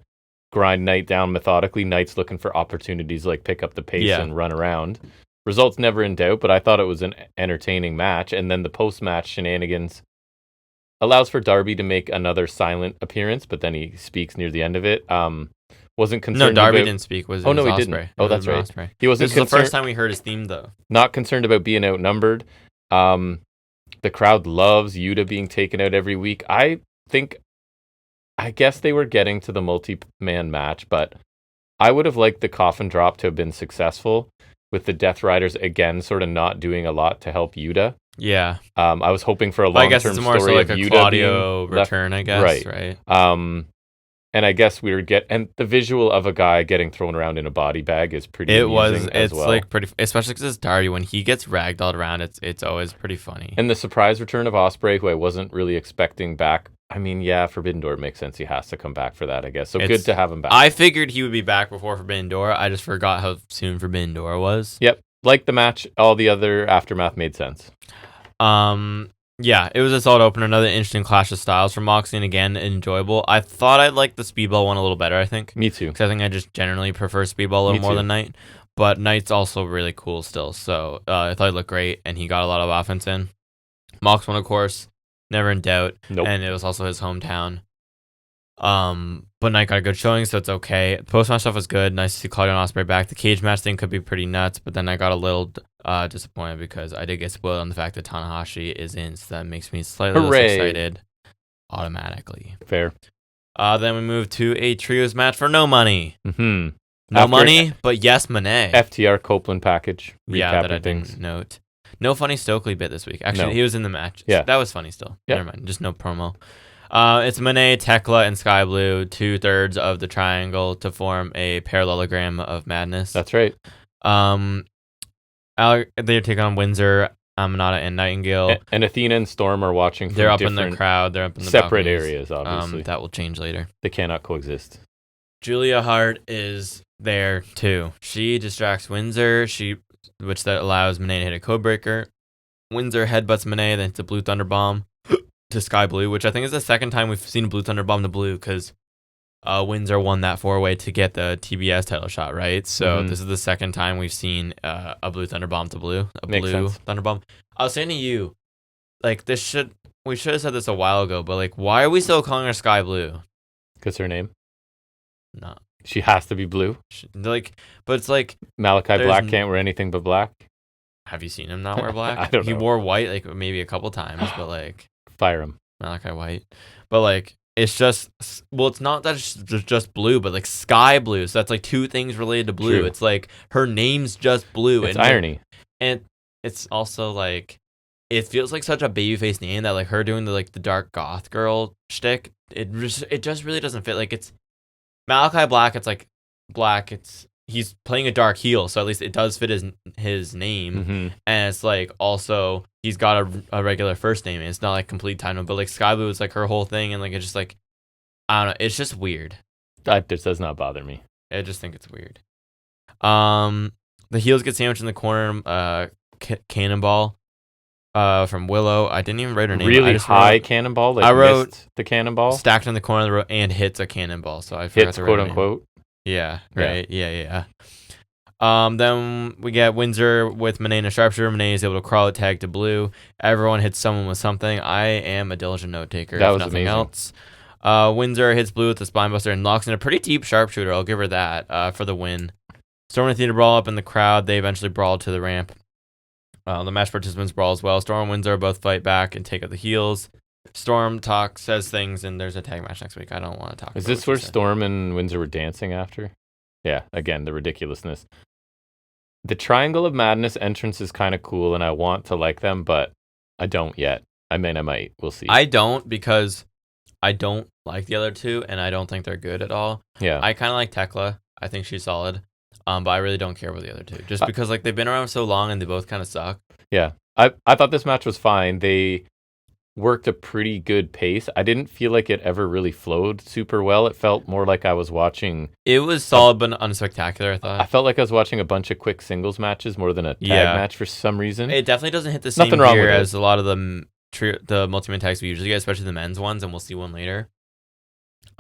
grind Knight down methodically. Knight's looking for opportunities like pick up the pace and run around. Results never in doubt, but I thought it was an entertaining match. And then the post-match shenanigans allows for Darby to make another silent appearance, but then he speaks near the end of it. Wasn't concerned. No, Darby didn't speak. He didn't. Oh, that's right. Ospreay. He wasn't. This is the first time we heard his theme, though. Not concerned about being outnumbered. The crowd loves Yuta being taken out every week. I guess they were getting to the multi-man match, but I would have liked the coffin drop to have been successful with the Death Riders again sort of not doing a lot to help Yuta. Yeah. I was hoping for a long-term story more so like of a Yuta Claudio return, I guess. Right. And I guess we would and the visual of a guy getting thrown around in a body bag is pretty amusing as well. Like pretty, especially because it's Darby. When he gets ragdolled around, it's always pretty funny. And the surprise return of Ospreay, who I wasn't really expecting back. I mean, yeah, Forbidden Door makes sense. He has to come back for that, I guess. So good to have him back. I figured he would be back before Forbidden Door. I just forgot how soon Forbidden Door was. Yep. Like the match, all the other aftermath made sense. Yeah, it was a solid opener. Another interesting clash of styles from Moxley, and again, enjoyable. I thought I'd like the Speedball one a little better, I think. Me too. Because I think I just generally prefer Speedball a little more than Knight. But Knight's also really cool still. So I thought he looked great, and he got a lot of offense in. Mox won, of course. Never in doubt. Nope. And it was also his hometown. But Knight got a good showing, so it's okay. The post-match stuff was good. Nice to see Claudio and Ospreay back. The cage match thing could be pretty nuts, but then I got a little disappointed because I did get spoiled on the fact that Tanahashi is in, so that makes me slightly less excited automatically. Fair. Then we move to a trios match for no money. Mm-hmm. No money, but yes, Monet. FTR Copeland package. Yeah, that I didn't note. No funny Stokely bit this week. Actually, he was in the match. Yeah. That was funny still. Yeah. Never mind. Just no promo. It's Monet, Tekla, and Sky Blue, 2/3 of the triangle to form a parallelogram of madness. That's right. They're taking on Windsor, Amanada, and Nightingale. And Athena and Storm are watching from They're up in the crowd. They're up in the separate balconies. areas, obviously. That will change later. They cannot coexist. Julia Hart is there, too. She distracts Windsor, which that allows Monet to hit a code breaker. Windsor headbutts Monet, then hits a Blue Thunder Bomb to Sky Blue, which I think is the second time we've seen a Blue Thunder Bomb to Blue, because Windsor won that 4-way to get the TBS title shot, right? So this is the second time we've seen a Blue Thunder Bomb to Blue. Makes sense. Thunder Bomb. I was saying to you, like, we should have said this a while ago, but like, why are we still calling her Sky Blue? Because her name? No. She has to be blue? But it's like... Malachi Black can't wear anything but black? Have you seen him not wear black? I don't know. He wore white, like, maybe a couple times, but like... Fire him. Malachi White. But like, it's just... Well, it's not that it's just blue, but like Sky Blue. So that's like two things related to blue. True. It's like, her name's just blue. It's irony. And it's also like... It feels like such a babyface name that like her doing the dark goth girl shtick, it just really doesn't fit. Like, it's Malachi Black, it's like black, he's playing a dark heel, so at least it does fit his name. And it's like also he's got a regular first name, and it's not like complete title, but like Sky Blue is like her whole thing, and like it's just like, I don't know, it's just weird. That just does not bother me. I just think it's weird. The heels get sandwiched in the corner. Cannonball from Willow. I didn't even write her name. Really high cannonball? Like, I wrote missed the cannonball? Stacked in the corner of the row and hits a cannonball. So I forgot hits, to write quote her name. unquote. Yeah, right. Yeah. Then we get Windsor with Monet and a sharpshooter. Monet is able to crawl a tag to Blue. Everyone hits someone with something. I am a diligent note taker. That was nothing amazing. else. Windsor hits Blue with the spinebuster and locks in a pretty deep sharpshooter. I'll give her that for the win. Storm and Athena brawl up in the crowd. They eventually brawl to the ramp. The match participants brawl as well. Storm and Windsor both fight back and take out the heels. Storm says things, and there's a tag match next week. I don't want to talk about it. Is this where Storm and Windsor were dancing after? Yeah, again, the ridiculousness. The Triangle of Madness entrance is kind of cool, and I want to like them, but I don't yet. I mean, I might. We'll see. I don't, because I don't like the other two, and I don't think they're good at all. Yeah. I kind of like Tekla. I think she's solid. But I really don't care about the other two, just because like they've been around so long and they both kind of suck. Yeah, I thought this match was fine. They worked a pretty good pace. I didn't feel like it ever really flowed super well. It felt more like I was watching. It was solid but unspectacular, I thought. I felt like I was watching a bunch of quick singles matches more than a tag match for some reason. It definitely doesn't hit the same gear as a lot of the multi-man tags we usually get, especially the men's ones, and we'll see one later.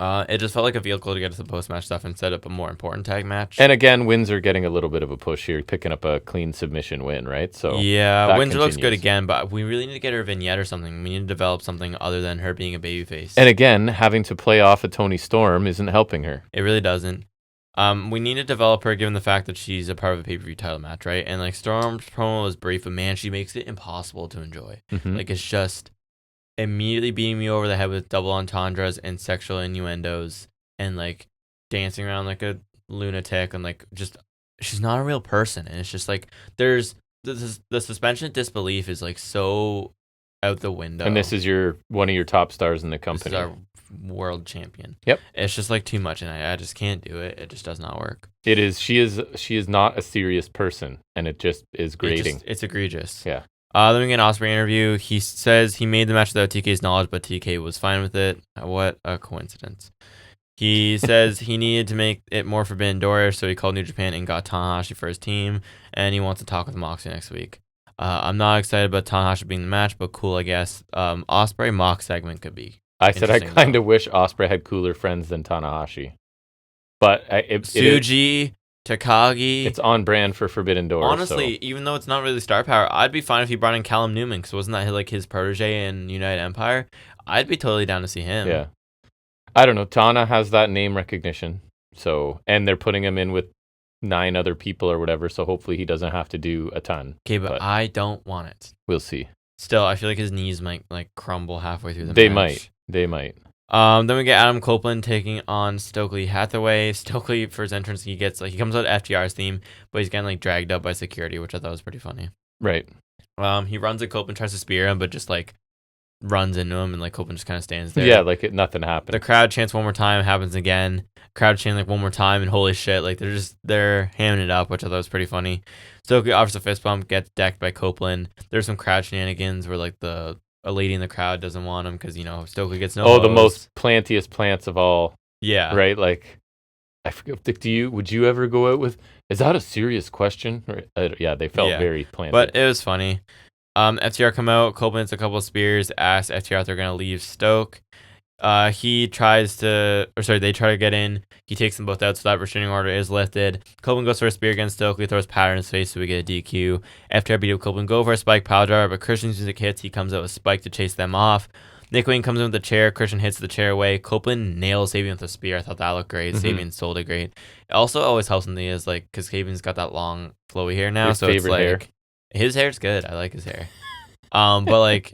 It just felt like a vehicle to get to the post-match stuff and set up a more important tag match. And again, Windsor getting a little bit of a push here, picking up a clean submission win, right? So yeah, Windsor looks good again, but we really need to get her a vignette or something. We need to develop something other than her being a babyface. And again, having to play off a Toni Storm isn't helping her. It really doesn't. We need to develop her given the fact that she's a part of a pay-per-view title match, right? And like Storm's promo was brief, but man, she makes it impossible to enjoy. Like, it's just immediately beating me over the head with double entendres and sexual innuendos and like dancing around like a lunatic, and like just she's not a real person. And it's just like there's the suspension of disbelief is like so out the window. And this is one of your top stars in the company. This is our world champion. Yep. It's just like too much, and I just can't do it. It just does not work. It is. She is not a serious person, and it just is grating. It's egregious. Yeah. Then we get an Ospreay interview. He says he made the match without TK's knowledge, but TK was fine with it. What a coincidence. He says he needed to make it more Forbidden Door, so he called New Japan and got Tanahashi for his team, and he wants to talk with Moxley next week. I'm not excited about Tanahashi being the match, but cool, I guess. Ospreay Mox segment could be. I said I kind of wish Ospreay had cooler friends than Tanahashi. But Tsuji, Takagi. It's on brand for Forbidden Door. Honestly, even though it's not really star power, I'd be fine if he brought in Callum Newman, because wasn't that like his protege in United Empire? I'd be totally down to see him. Yeah. I don't know. Tana has that name recognition. And they're putting him in with 9 other people or whatever, so hopefully he doesn't have to do a ton. Okay, but I don't want it. We'll see. Still, I feel like his knees might like crumble halfway through the match. They might. Then we get Adam Copeland taking on Stokely Hathaway. Stokely, for his entrance, he comes out FTR's theme, but he's getting like dragged up by security, which I thought was pretty funny. Right. He runs at Copeland, tries to spear him, but just like runs into him, and like Copeland just kind of stands there. Yeah, like nothing happened. The crowd chants one more time, happens again. Crowd chanting like one more time, and holy shit, like they're hamming it up, which I thought was pretty funny. Stokely offers a fist bump, gets decked by Copeland. There's some crowd shenanigans where like a lady in the crowd doesn't want him because Stokely gets no. Oh, the most plantiest plants of all. Yeah. Right. Like, I forget. Would you ever go out with? Is that a serious question? Yeah, they felt very planted. But it was funny. FTR come out. Copeland hits a couple of spears. Asks FTR if they're gonna leave Stoke. They try to get in. He takes them both out, so that restraining order is lifted. Copeland goes for a spear against Stokely, throws powder in his face, so we get a DQ. FTR beat up Copeland, go for a spike power driver, but Christian's music hits. He comes out with Spike to chase them off. Nick Wayne comes in with the chair. Christian hits the chair away. Copeland nails Sabian with a spear. I thought that looked great. Sabian sold it great. It also always helps when he is like, because Sabian's got that long, flowy hair now, his so it's like hair. His hair's good. I like his hair. But like,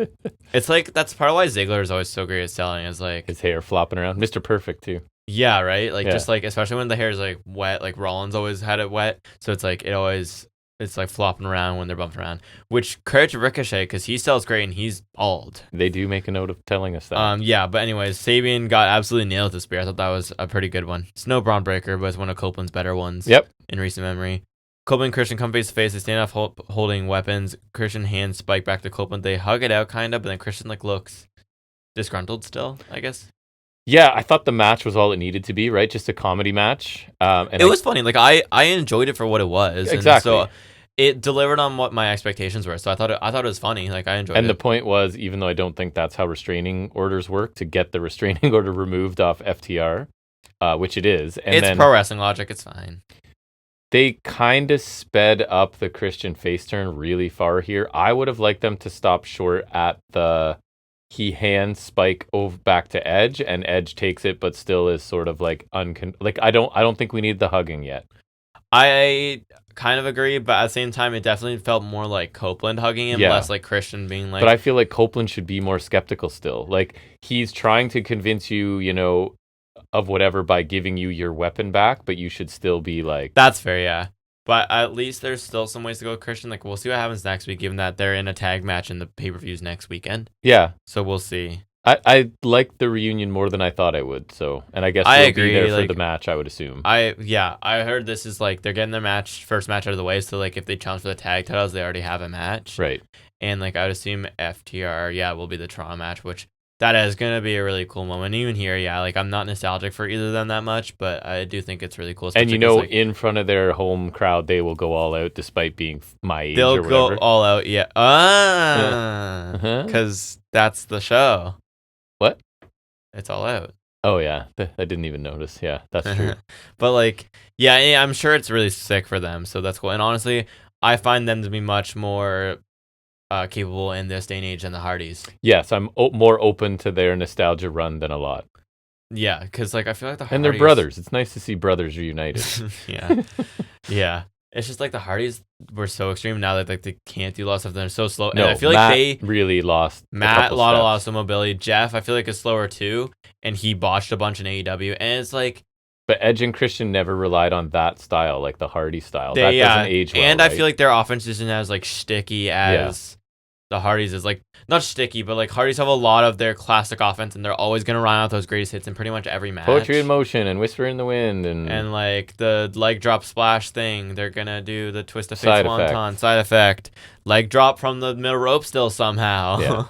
it's like that's part of why Ziggler is always so great at selling. Is like his hair flopping around, Mr. Perfect too. Yeah, right. Like just like especially when the hair is like wet. Like Rollins always had it wet, so it's like it's like flopping around when they're bumping around. Which credit to Ricochet because he sells great and he's bald. They do make a note of telling us that. Yeah, but anyways, Sabian got absolutely nailed with the spear. I thought that was a pretty good one. It's no Braun Breaker, but it's one of Copeland's better ones. Yep. In recent memory. Copeland and Christian come face to face. They stand off holding weapons. Christian hands Spike back to Copeland. They hug it out kind of, but then Christian like looks disgruntled still, I guess. Yeah, I thought the match was all it needed to be, right? Just a comedy match. And it was funny. Like I enjoyed it for what it was. Exactly. And so it delivered on what my expectations were. So I thought it was funny. Like I enjoyed it. And the point was, even though I don't think that's how restraining orders work, to get the restraining order removed off FTR, which it is. And it's pro wrestling logic. It's fine. They kind of sped up the Christian face turn really far here. I would have liked them to stop short at he hands Spike over back to Edge, and Edge takes it, but still is sort of like I don't think we need the hugging yet. I kind of agree, but at the same time, it definitely felt more like Copeland hugging him, less like Christian being like. But I feel like Copeland should be more skeptical still. Like he's trying to convince you, of whatever by giving you your weapon back, but you should still be like. That's fair, yeah. But at least there's still some ways to go with Christian. Like, we'll see what happens next week, given that they're in a tag match in the pay-per-views next weekend. Yeah. So we'll see. I like the reunion more than I thought I would. So, and I guess I we'll agree. Be there for the match, I would assume. I heard this is like they're getting their first match out of the way. So like if they challenge for the tag titles, they already have a match. Right. And like I would assume FTR, will be the Toronto match, which that is gonna be a really cool moment. Even here, like I'm not nostalgic for either of them that much, but I do think it's really cool. And in front of their home crowd, they will go all out, despite being my age. They'll or whatever. go all out, yeah. Because that's the show. What? It's all out. Oh yeah, I didn't even notice. Yeah, that's true. But like, yeah, I'm sure it's really sick for them. So that's cool. And honestly, I find them to be much more capable in this day and age than the Hardys. Yes, I'm more open to their nostalgia run than a lot. Yeah, because like I feel like the Hardys... And they're brothers. It's nice to see brothers reunited. Yeah. It's just like the Hardys were so extreme now that like they can't do lots of them. They're so slow. No, and I feel Matt like they really lost. Matt lost some mobility. Jeff, I feel like is slower too, and he botched a bunch in AEW. And it's like, but Edge and Christian never relied on that style, like the Hardy style. That doesn't age well. And I feel like their offense isn't as like sticky as the Hardys is. Like not sticky, but like Hardys have a lot of their classic offense, and they're always gonna run out those greatest hits in pretty much every match. Poetry in motion and whisper in the wind and like the leg drop splash thing. They're gonna do the twist of fate swanton side effect, leg drop from the middle rope still somehow. Yeah.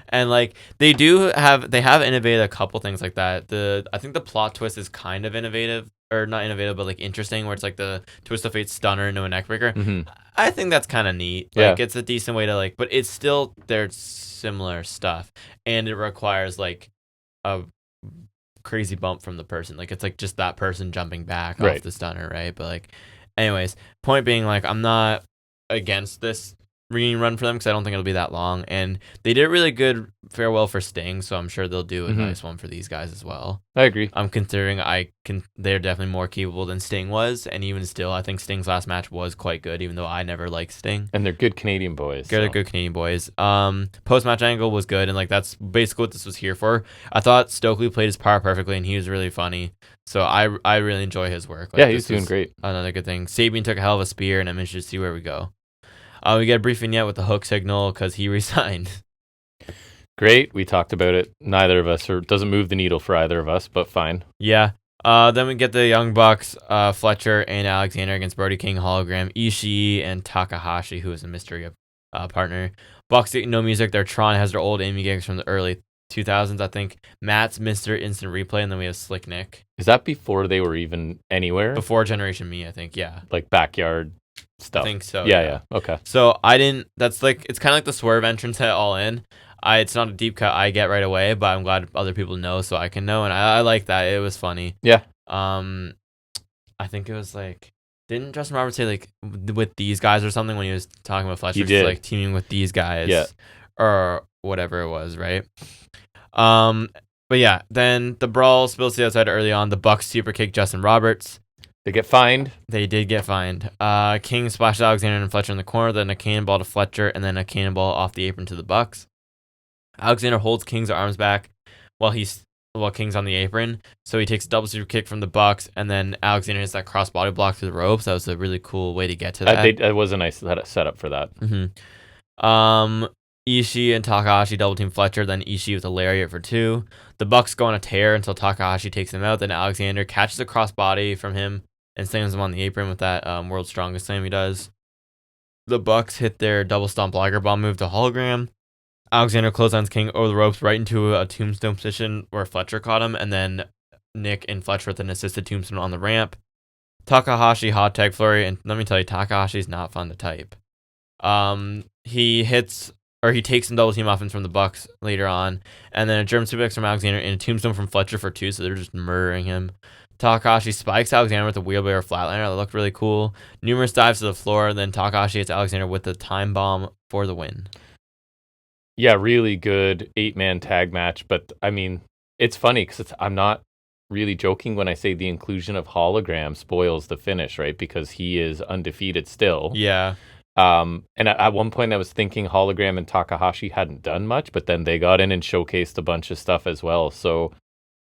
And like they have innovated a couple things like that. I think the plot twist is kind of innovative, or not innovative, but like interesting, where it's like the twist of fate stunner into a neckbreaker. Mm-hmm. I think that's kind of neat. Like it's a decent way to like, but it's still there's similar stuff, and it requires like a crazy bump from the person. Like it's like just that person jumping back off the stunner, right? But like, anyways, point being like I'm not against this reunion run for them because I don't think it'll be that long. And they did a really good farewell for Sting, so I'm sure they'll do a nice one for these guys as well. I agree. I'm considering they're definitely more capable than Sting was, and even still, I think Sting's last match was quite good, even though I never liked Sting. And they're good Canadian boys. Good Canadian boys. Post-match angle was good, and like that's basically what this was here for. I thought Stokely played his part perfectly, and he was really funny. So I really enjoy his work. Like, yeah, he's doing great. Another good thing. Sabian took a hell of a spear, and I'm interested to see where we go. We get a brief vignette with the Hook signal because he resigned. Great. We talked about it. Neither of us, or doesn't move the needle for either of us, but fine. Yeah. Then we get the Young Bucks, Fletcher and Alexander against Brody King, Hologram, Ishii, and Takahashi, who is a mystery partner. Bucks get no music. Their Tron has their old Amy gigs from the early 2000s, I think. Matt's Mr. Instant Replay, and then we have Slick Nick. Is that before they were even anywhere? Before Generation Me, I think, yeah. Like backyard stuff. I think so. Yeah. Okay. So that's like, it's kind of like the Swerve entrance at All In. It's not a deep cut I get right away, but I'm glad other people know so I can know, and I like that. It was funny. Yeah. I think it was like, didn't Justin Roberts say like with these guys or something when he was talking about Fletcher? He did. Like teaming with these guys. Yeah. Or whatever it was, right? But yeah, then the brawl spills to the outside early on. The Bucks super kick Justin Roberts. They get fined. They did get fined. King splashed Alexander and Fletcher in the corner, then a cannonball to Fletcher, and then a cannonball off the apron to the Bucks. Alexander holds King's arms back while King's on the apron. So he takes a double super kick from the Bucks, and then Alexander hits that cross body block through the ropes. That was a really cool way to get to that. It was a nice setup for that. Mm-hmm. Ishii and Takahashi double team Fletcher, then Ishii with a lariat for 2. The Bucks go on a tear until Takahashi takes him out. Then Alexander catches a cross body from him and slams him on the apron with that World's Strongest Slam he does. The Bucks hit their double stomp Liger Bomb move to Hologram. Alexander clotheslines King over the ropes right into a tombstone position where Fletcher caught him, and then Nick and Fletcher with an assisted tombstone on the ramp. Takahashi hot tag flurry, and let me tell you, Takahashi's not fun to type. He takes some double team offense from the Bucks later on, and then a German suplex from Alexander and a tombstone from Fletcher for 2, so they're just murdering him. Takahashi spikes Alexander with a wheelbarrow flatliner. That looked really cool. Numerous dives to the floor, then Takahashi hits Alexander with the time bomb for the win. Yeah, really good 8-man tag match. But, I mean, it's funny because I'm not really joking when I say the inclusion of Hologram spoils the finish, right? Because he is undefeated still. Yeah. And at one point I was thinking Hologram and Takahashi hadn't done much, but then they got in and showcased a bunch of stuff as well. So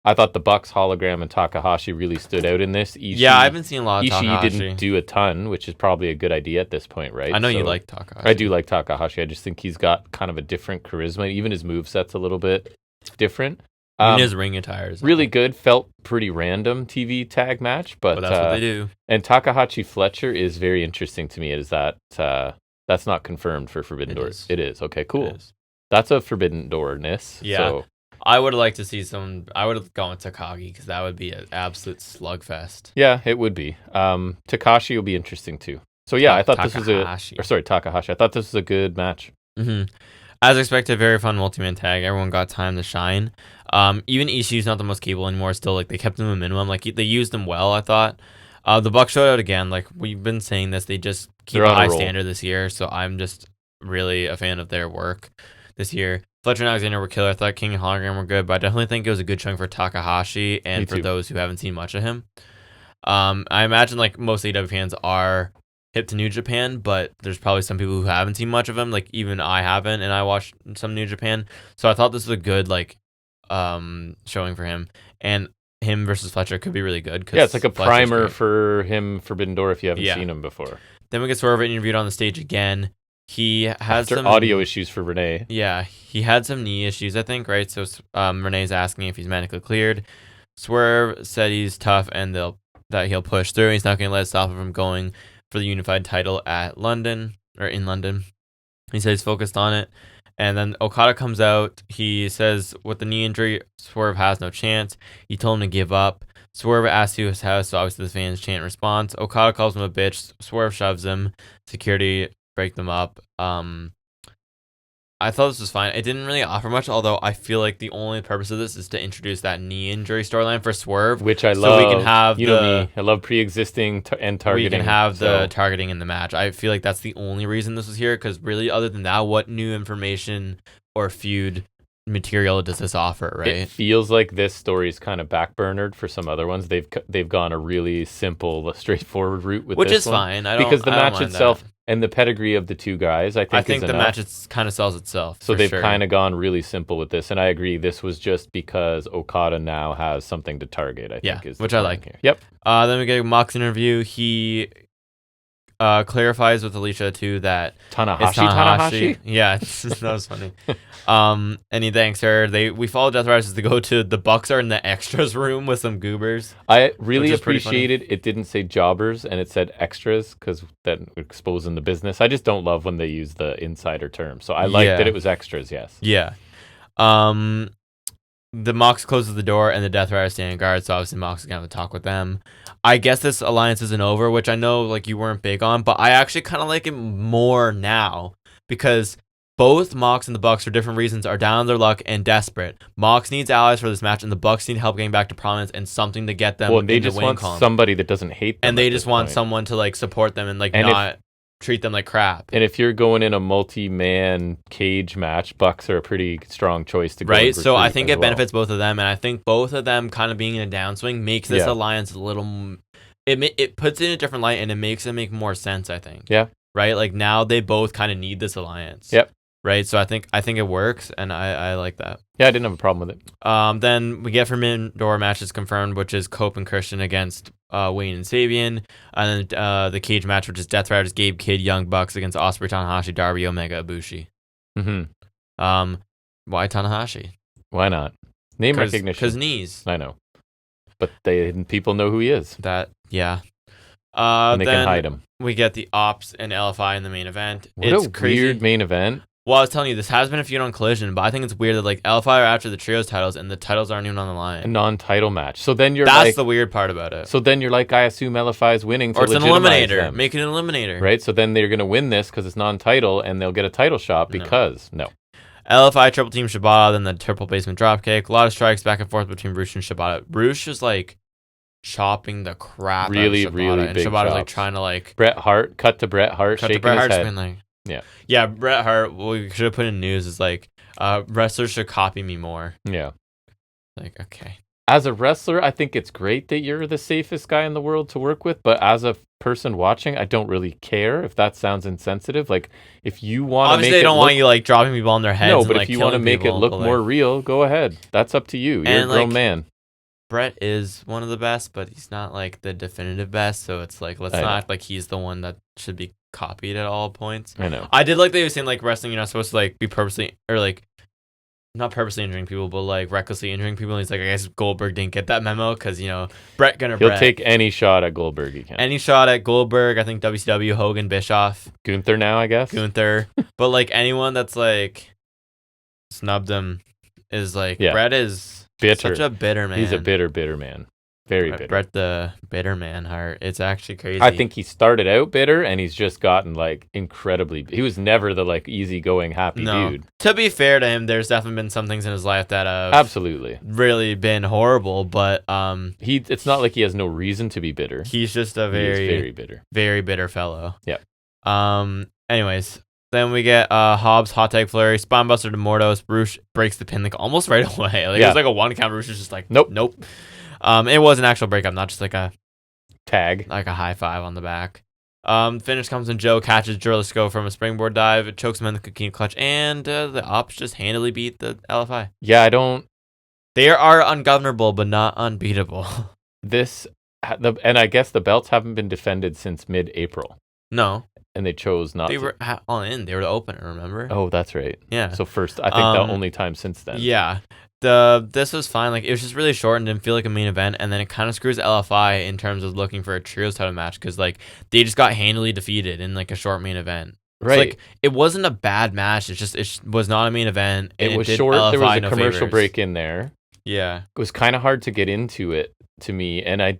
I thought the Bucks, Hologram, and Takahashi really stood out in this. Ishii, I haven't seen a lot of Takahashi. Ishii didn't do a ton, which is probably a good idea at this point, right? I know you like Takahashi. I do like Takahashi. I just think he's got kind of a different charisma. Even his moveset's a little bit different. His ring attire is really good. Felt pretty random TV tag match, but that's what they do. And Takahashi Fletcher is very interesting to me. Is that that's not confirmed for Forbidden Door? It is. Okay, cool. That's a Forbidden Door-ness. Yeah. So. I would like to see I would have gone with Takagi because that would be an absolute slugfest. Yeah, it would be. Takashi will be interesting too. So yeah, I thought Takahashi. Takahashi. I thought this was a good match. Mm-hmm. As expected, very fun multi-man tag. Everyone got time to shine. Even Ishii's not the most capable anymore. Still, like they kept him a minimum. Like they used him well, I thought. The Bucks showed out again. Like we've been saying this, they just keep a high standard this year. So I'm just really a fan of their work this year. Fletcher and Alexander were killer. I thought King and Hologram were good, but I definitely think it was a good showing for Takahashi and for those who haven't seen much of him. I imagine like most AEW fans are hip to New Japan, but there's probably some people who haven't seen much of him. Like even I haven't, and I watched some New Japan, so I thought this was a good like showing for him. And him versus Fletcher could be really good. Yeah, it's like a primer for him, Forbidden Door, if you haven't seen him before. Then we get Swerve interviewed on the stage again. He has some audio issues for Renee. Yeah, he had some knee issues, I think, right? So Renee's asking if he's medically cleared. Swerve said he's tough and that he'll push through. He's not going to let it stop him from going for the unified title in London. He said he's focused on it. And then Okada comes out. He says with the knee injury, Swerve has no chance. He told him to give up. Swerve asks to his house, so obviously the fans chant response. Okada calls him a bitch. Swerve shoves him. Security break them up. I thought this was fine. It didn't really offer much, although I feel like the only purpose of this is to introduce that knee injury storyline for Swerve, which I love. So we can have know me, I love pre-existing and targeting. We can have the targeting in the match. I feel like that's the only reason this was here, because really, other than that, what new information or feud material does this offer, right? It feels like this story is kind of backburnered for some other ones. They've gone a really simple, straightforward route with which this is one. Fine. Because the match itself and the pedigree of the two guys, I think the enough. match kind of sells itself. So they've kind of gone really simple with this, and I agree. This was just because Okada now has something to target. I think is which I like. Here. Yep. Then we get a Mox interview. He clarifies with Alicia too that Tanahashi. Yeah, that was funny. And he thanks her. We follow Death Riders to go to the Bucks are in the extras room with some goobers. I really appreciated it didn't say jobbers and it said extras, because that exposing the business. I just don't love when they use the insider term. So I like that it was extras. Yes. Yeah. The Mox closes the door and the Death Riders stand guard, so obviously Mox is going to have a talk with them. I guess this alliance isn't over, which I know like you weren't big on, but I actually kind of like it more now, because both Mox and the Bucks, for different reasons, are down on their luck and desperate. Mox needs allies for this match, and the Bucks need help getting back to prominence and something to get them. Well, they just want somebody that doesn't hate them. And they just want someone to like support them and not treat them like crap. And if you're going in a multi-man cage match, Bucks are a pretty strong choice to go. Right, so I think it benefits both of them, and I think both of them kind of being in a downswing makes this alliance a little. It puts it in a different light, and it makes it make more sense. I think. Yeah. Right, like now they both kind of need this alliance. Yep. Right, so I think it works, and I like that. Yeah, I didn't have a problem with it. Then we get Forbidden Door matches confirmed, which is Cope and Christian against Wayne and Sabian, and then the cage match, which is Death Riders, Gabe Kidd, Young Bucks against Ospreay, Tanahashi, Darby, Omega, Ibushi. Mm-hmm. Why Tanahashi? Why not? Name recognition. Because knees. I know, but people know who he is. And they can hide him. We get the Ops and LFI in the main event. It's crazy. Weird main event. Well, I was telling you, this has been a feud on Collision, but I think it's weird that like LFI are after the trios titles and the titles aren't even on the line. A non-title match. So then that's the weird part about it. So then you're like, I assume LFI is winning to or it's an eliminator. Them. Make it an eliminator. Right? So then they're going to win this because it's non-title and they'll get a title shot because no. LFI triple team Shibata, then the triple basement dropkick. A lot of strikes back and forth between Roosh and Shibata. Roosh is like chopping the crap out of Shibata. Really and big Shibata's chops. Like trying to like Bret Hart, cut to Bret Hart, shaking his head. Yeah, Bret Hart, what we should have put in news is like, wrestlers should copy me more. Yeah. Like, okay. As a wrestler, I think it's great that you're the safest guy in the world to work with, but as a person watching, I don't really care if that sounds insensitive. Like, if you want to obviously they don't want you like dropping people on their heads. No, but if you want to make it look more real, go ahead. That's up to you. You're a grown man. Bret is one of the best, but he's not like the definitive best, so it's like, let's not act like he's the one that should be copied at all points. I know. I did like they were saying like wrestling, you're not supposed to like be purposely or like not purposely injuring people, but like recklessly injuring people. And he's like, I guess Goldberg didn't get that memo because Bret He'll take any shot at Goldberg he can. Any shot at Goldberg. I think WCW, Hogan, Bischoff, Gunther now, I guess. Gunther, but like anyone that's like snubbed him is like Bret is bitter. Such a bitter man. He's a bitter man. Very bitter. Bret the bitter man heart. It's actually crazy. I think he started out bitter and he's just gotten like incredibly. He was never the like easygoing happy dude. To be fair to him, there's definitely been some things in his life that have absolutely really been horrible. But it's not like he has no reason to be bitter. He's just a very bitter, very bitter fellow. Yeah. Anyways. Then we get Hobbs, hot tag flurry, spinebuster to Mordos. Bruce breaks the pin like almost right away. Like it was like a 1 count. Bruce is just like nope. It was an actual breakup, not just like a tag, like a high five on the back. Finish comes when Joe catches Jurlisco from a springboard dive, it chokes him in the coquina clutch, and the Ops just handily beat the LFI. Yeah, They are ungovernable, but not unbeatable. And I guess the belts haven't been defended since mid-April. No. And they chose not to. They were all in. They were the opener, remember? Oh, that's right. Yeah. So first, I think the only time since then. Yeah. This was fine. Like it was just really short and didn't feel like a main event, and then it kind of screws LFI in terms of looking for a trios title match because like they just got handily defeated in like a short main event. Right. So, like it wasn't a bad match. It was not a main event. It was short. LFI there was a commercial favors. break in there. Yeah. It was kind of hard to get into it to me, and I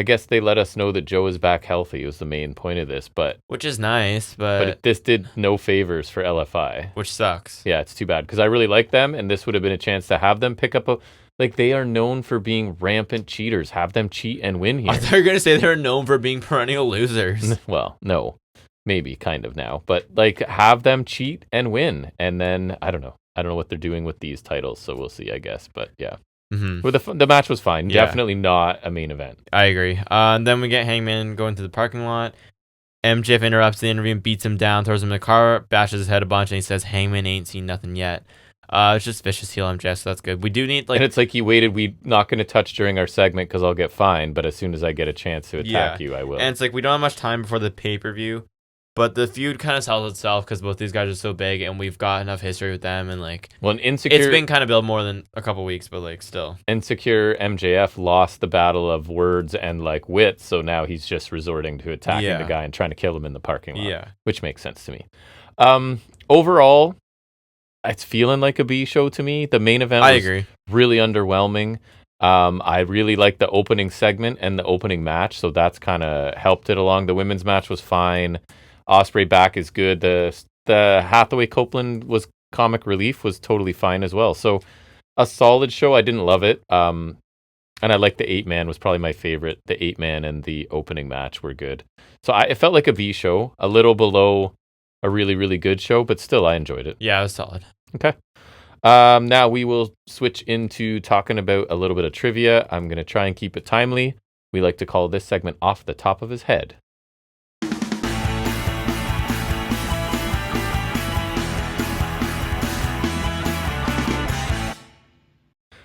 I guess they let us know that Joe is back healthy was the main point of this, which is nice, but this did no favors for LFI. Which sucks. Yeah, it's too bad because I really like them, and this would have been a chance to have them pick up they are known for being rampant cheaters. Have them cheat and win here. I thought you were going to say they're known for being perennial losers. Well, no. Maybe kind of now. But have them cheat and win. And then, I don't know. I don't know what they're doing with these titles, so we'll see, I guess. But yeah. Mm-hmm. Well, the match was fine. Yeah. Definitely not a main event. I agree. Then we get Hangman going to the parking lot. MJF interrupts the interview and beats him down, throws him in the car, bashes his head a bunch, and he says, Hangman ain't seen nothing yet. It's just vicious heel MJF, so that's good. We do need and it's like he waited. We not going to touch during our segment because I'll get fined. But as soon as I get a chance to attack you, I will. And it's like we don't have much time before the pay-per-view, but the feud kind of sells itself because both these guys are so big, and we've got enough history with them. And Insecure, it's been kind of built more than a couple weeks, but still. Insecure MJF lost the battle of words and wit, so now he's just resorting to attacking the guy and trying to kill him in the parking lot. Yeah, which makes sense to me. Overall, it's feeling like a B show to me. The main event was really underwhelming. I really liked the opening segment and the opening match, so that's kind of helped it along. The women's match was fine. Ospreay back is good. The Hathaway Copeland was comic relief was totally fine as well. So a solid show. I didn't love it. And I liked the 8-man was probably my favorite. The 8-man and the opening match were good. So it felt like a B show, a little below a really, really good show, but still I enjoyed it. Yeah, it was solid. Okay. Now we will switch into talking about a little bit of trivia. I'm going to try and keep it timely. We like to call this segment Off the Top of His Head.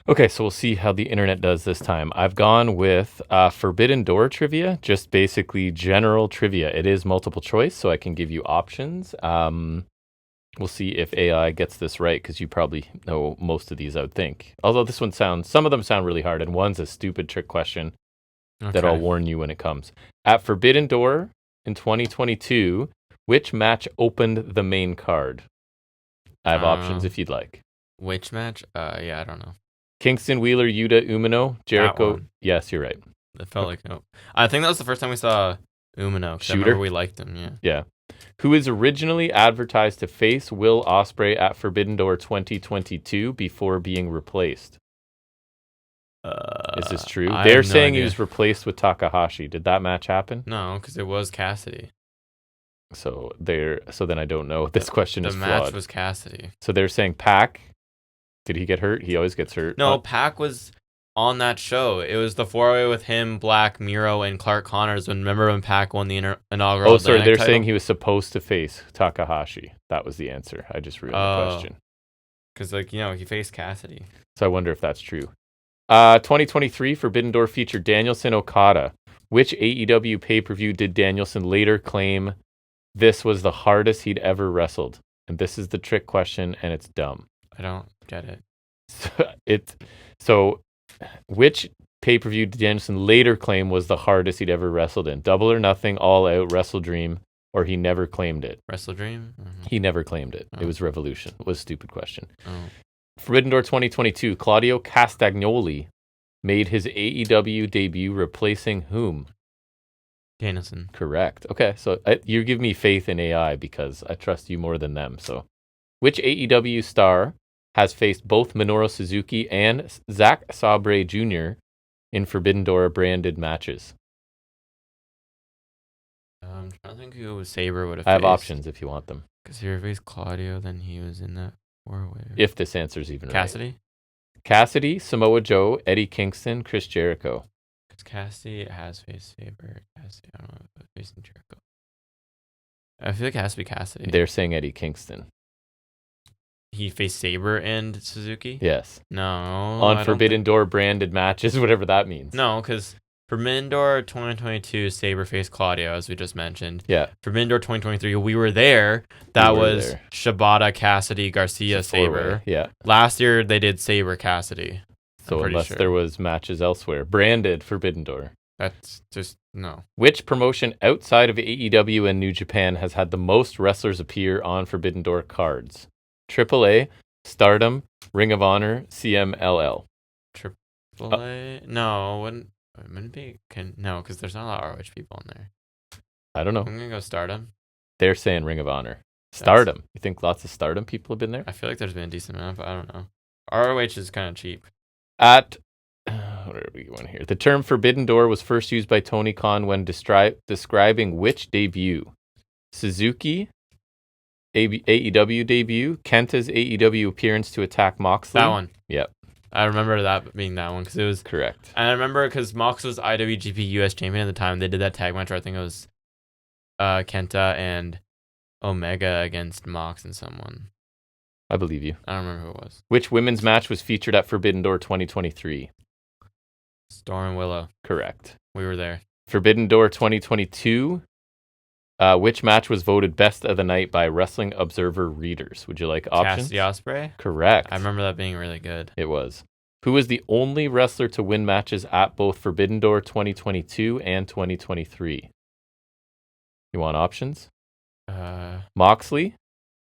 Okay, so we'll see how the internet does this time. I've gone with Forbidden Door trivia, just basically general trivia. It is multiple choice, so I can give you options. We'll see if AI gets this right, because you probably know most of these, I would think. Although some of them sound really hard, and one's a stupid trick question that I'll warn you when it comes. At Forbidden Door in 2022, which match opened the main card? I have options if you'd like. Which match? Yeah, I don't know. Kingston, Wheeler, Yuta, Umino, Jericho. Yes, you're right. It felt like I think that was the first time we saw Umino. Shooter. We liked him. Yeah. Yeah. Who is originally advertised to face Will Ospreay at Forbidden Door 2022 before being replaced? Is this true? They're saying he was replaced with Takahashi. Did that match happen? No, because it was Cassidy. So then I don't know. This question is flawed. The match was Cassidy. So they're saying Pac. Did he get hurt? He always gets hurt. No, Pac was on that show. It was the four-way with him, Black, Miro, and Clark Connors. Remember when Pac won the inaugural? Oh, sorry. They're saying he was supposed to face Takahashi. That was the answer. I just ruined the question. Because he faced Cassidy. So I wonder if that's true. 2023 Forbidden Door featured Danielson Okada. Which AEW pay-per-view did Danielson later claim this was the hardest he'd ever wrestled? And this is the trick question, and it's dumb. I don't get it. So which pay-per-view did Danielson later claim was the hardest he'd ever wrestled in? Double or Nothing, All Out, Wrestle Dream, or he never claimed it? Wrestle Dream? Mm-hmm. He never claimed it. It was Revolution. It was a stupid question. Oh. Forbidden Door 2022, Claudio Castagnoli made his AEW debut replacing whom? Danielson. Correct. Okay, so you give me faith in AI because I trust you more than them. So which AEW star has faced both Minoru Suzuki and Zack Sabre Jr. in Forbidden Door branded matches? I'm trying to think who Sabre would have faced. I have options if you want them. Because he faced Claudio, then he was in that four-way. If this answer's even Cassidy? Right. Cassidy, Samoa Joe, Eddie Kingston, Chris Jericho. Because Cassidy has faced Sabre. Cassidy, I don't know if facing Jericho. I feel like it has to be Cassidy. They're saying Eddie Kingston. He faced Sabre and Suzuki? Yes. No. On Forbidden Door branded matches, whatever that means. No, because Forbidden Door 2022, Sabre faced Claudio, as we just mentioned. Yeah. Forbidden Door 2023, we were there. That was there. Shibata, Cassidy, Garcia, Sabre. Yeah. Last year, they did Sabre, Cassidy. So unless there was matches elsewhere. Branded Forbidden Door. That's just, no. Which promotion outside of AEW and New Japan has had the most wrestlers appear on Forbidden Door cards? AAA, Stardom, Ring of Honor, CMLL. AAA? No, No, because there's not a lot of ROH people in there. I don't know. I'm gonna go Stardom. They're saying Ring of Honor. Stardom. You think lots of Stardom people have been there? I feel like there's been a decent amount, but I don't know. ROH is kind of cheap. Where are we going here? The term Forbidden Door was first used by Tony Khan when describing which debut? Suzuki, AEW debut, Kenta's AEW appearance to attack Moxley. That one. Yep. I remember that being that one because it was correct. And I remember because Mox was IWGP US champion at the time. They did that tag match where I think it was Kenta and Omega against Mox and someone. I believe you. I don't remember who it was. Which women's match was featured at Forbidden Door 2023? Storm and Willow. Correct. We were there. Forbidden Door 2022. Which match was voted best of the night by Wrestling Observer readers? Would you like options? Cassidy Ospreay? Correct. I remember that being really good. It was. Who was the only wrestler to win matches at both Forbidden Door 2022 and 2023? You want options? Moxley,